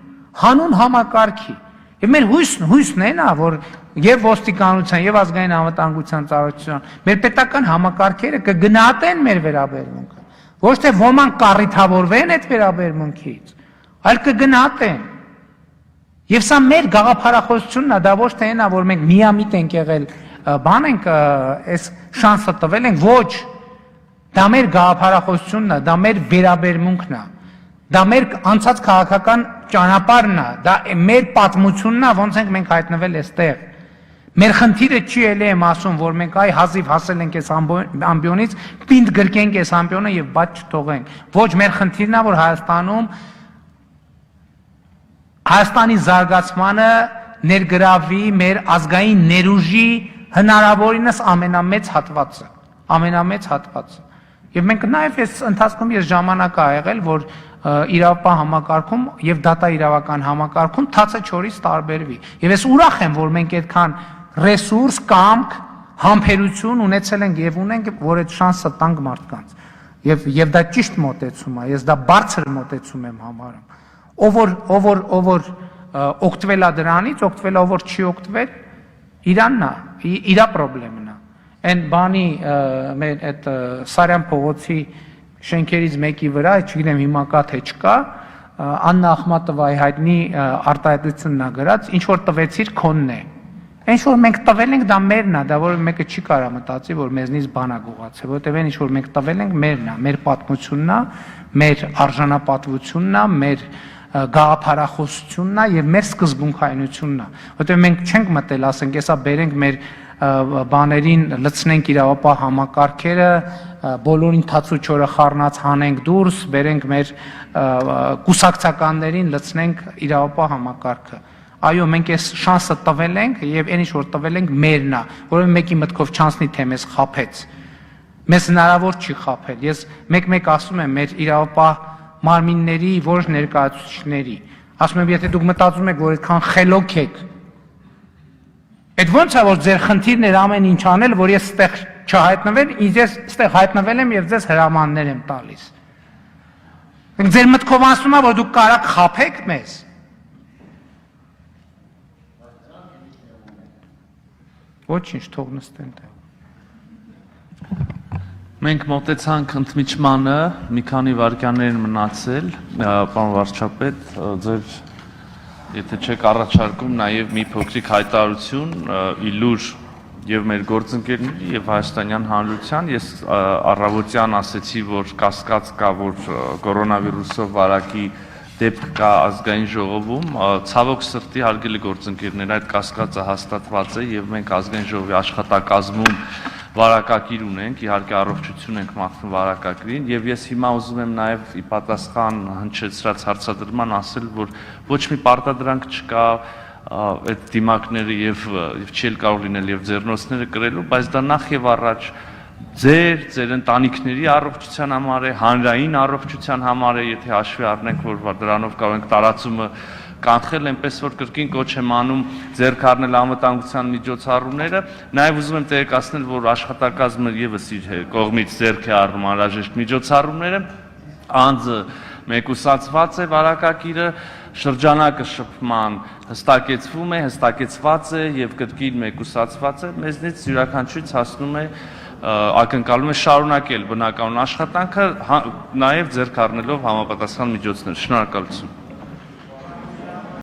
հանուն համակարգի, եւ մեր հույսն է նա, որ եւ ոստիկանության եւ ազգային անվտանգության ծառայության մեր պետական համակարգերը կգնահատեն մեր վերաբերմունքը, ոչ թե ոմանք կառիթավորվեն այդ վերաբերմունքից, այլ կգնահատեն։ Եվ սա մեր գաղափարախոսությունն է, դա ոչ թե այնա, որ մենք միամիտ ենք եղել, բան ենք այս շանսը տվել ենք, ոչ, դա մեր գաղափարախոսությունն է, դա մեր վերաբերմունքն է, դա մեր անցած քաղաքական ճանապարհն է, դա մեր պատմությունն է, ոնց ենք մենք հայտնվել այստեղ։ Մեր խնդիրը չի ելի եմ ասում, որ մենք այ հազիվ հասել ենք այս ամբիոնից, պինդ գրկենք այս ամբիոնը եւ բաց չթողենք։ Ոչ, մեր խնդիրն է, որ Հայաստանի զարգացմանը ներգրավի մեր ազգային ներուժի հնարավորինս ամենամեծ հատվածը։ Եվ մենք նաև այս ընթացքում ես ժամանակ ա եղել, որ իրավապահ համակարգում եւ դատա իրավական համակարգում թացը չորից տարբերվի։ Եվ ես ուրախ եմ, որ մենք այդքան ռեսուրս, կամք, համբերություն ունեցել ենք եւ ունենք, որ այդ շանսը տանք մարդկանց։ Եվ դա ճիշտ մոտեցում է, ես դա բարձր մոտեցում եմ համարում։ Ով որ օգտվել է դրանից, օգտվել է, ով որ չի օգտվել, իրանն է, իրա պրոբլեմն է։ Այն բանի մեր այդ Սարյան փողոցի շենքերից մեկի վրա, չգիտեմ հիմա կա թե չկա, Աննա Ախմատովայի հայտնի արտահայտությունն է գրած, ինչ որ տվեցիր քոնն է։ Ինչ որ մենք տվել ենք, դա մերն է, դա որ մեկը չի կարա մտածի, որ մեզնից բան է գողացել, որտեղ այն ինչ որ մենք տվել ենք, մերն է, մեր պատմությունն է, մեր արժանապատվությունն է, մեր գաղափարախոսությունն է եւ մեր սկզբունքայնությունն է, որտեղ մենք չենք մտել, ասենք, հեսա բերենք մեր բաներին լցնենք իրավապահ համակարգերը, բոլորին թաց ու չորը խառնած հանենք դուրս, բերենք մեր կուսակցականներին լցնենք իրավապահ համակարգը։ Այո, մենք այս շանսը տվել ենք եւ այն ինչ որ տվել ենք մերն է, որովհետեւ մեկի մտքով չանցնի թե մեզ խափեց։ Մեզ հնարավոր չի խափել։ Ես մեկ-մեկ ասում եմ մեր իրավապահ մարմինների որոշ ներկայացուցիչների, ասում եմ, եթե դուք մտածում եք, որ այդքան խելոք եք, Այդ ո՞նց է որ ձեր խնդիրն էր ամեն ինչ անել, որ ես ստեղ չհայտնվեմ, ինձ ես ստեղ հայտնվել եմ եւ ձեզ հրամաններ եմ տալիս։ Ձեր մտքով ասում է որ դուք կարաք խափեք մեզ։ Ոչինչ, թող նստեն դե։ Մենք մոտեցանք ընդմիջմանը, մի քանի վայրկյաններ մնացել, պարոն վարչապետ, ձեր եթե չեք առաջարկում նաև մի փոքրիկ հայտարարություն իլուր եւ մեր գործընկերների եւ հայաստանյան հանրության, ես առավոտյան ասեցի, որ կասկած կա, որ կորոնավիրուսով վարակի դեպք կա ազգային ժողովում, ցավոք սրտի հարգելի գործընկերներ, այդ կասկածը հաստատված է եւ մենք ազգային ժողովի աշխատակազմում վարակակիր ունենք, իհարկե առողջություն ենք մաղթում վարակակրին եւ ես հիմա ուզում եմ նաեւ ի պատասխան հնչեցրած հարցադրման ասել, որ ոչ մի պարտադրանք չկա այդ դիմակները եւ չի էլ կարող լինել եւ ձեռնոցները կրելու, բայց դա նախ եւ առաջ ձեր ընտանիքների առողջության համար է, հանրային առողջության համար է, եթե հաշվի առնենք, որ դրանով կարող ենք տարածումը կանխել, այնպես որ կրկին կոչ եմ անում ձեռք առնել անվտանգության միջոցառումները, նաև ուզում եմ տեղեկացնել, որ աշխատակազմը եւս իր կողմից ձեռք է առնում անհրաժեշտ միջոցառումները, անձը մեկուսացված է վարակակիրը, շրջանակը շփման հստակեցված է եւ կրկին մեկուսացված է, մեզնից յուրաքանչյուրից հասնում է ակնկալում է շարունակել բնականon աշխատանքը, նաև ձեռք առնելով համապատասխան միջոցներ։ Շնորհակալություն։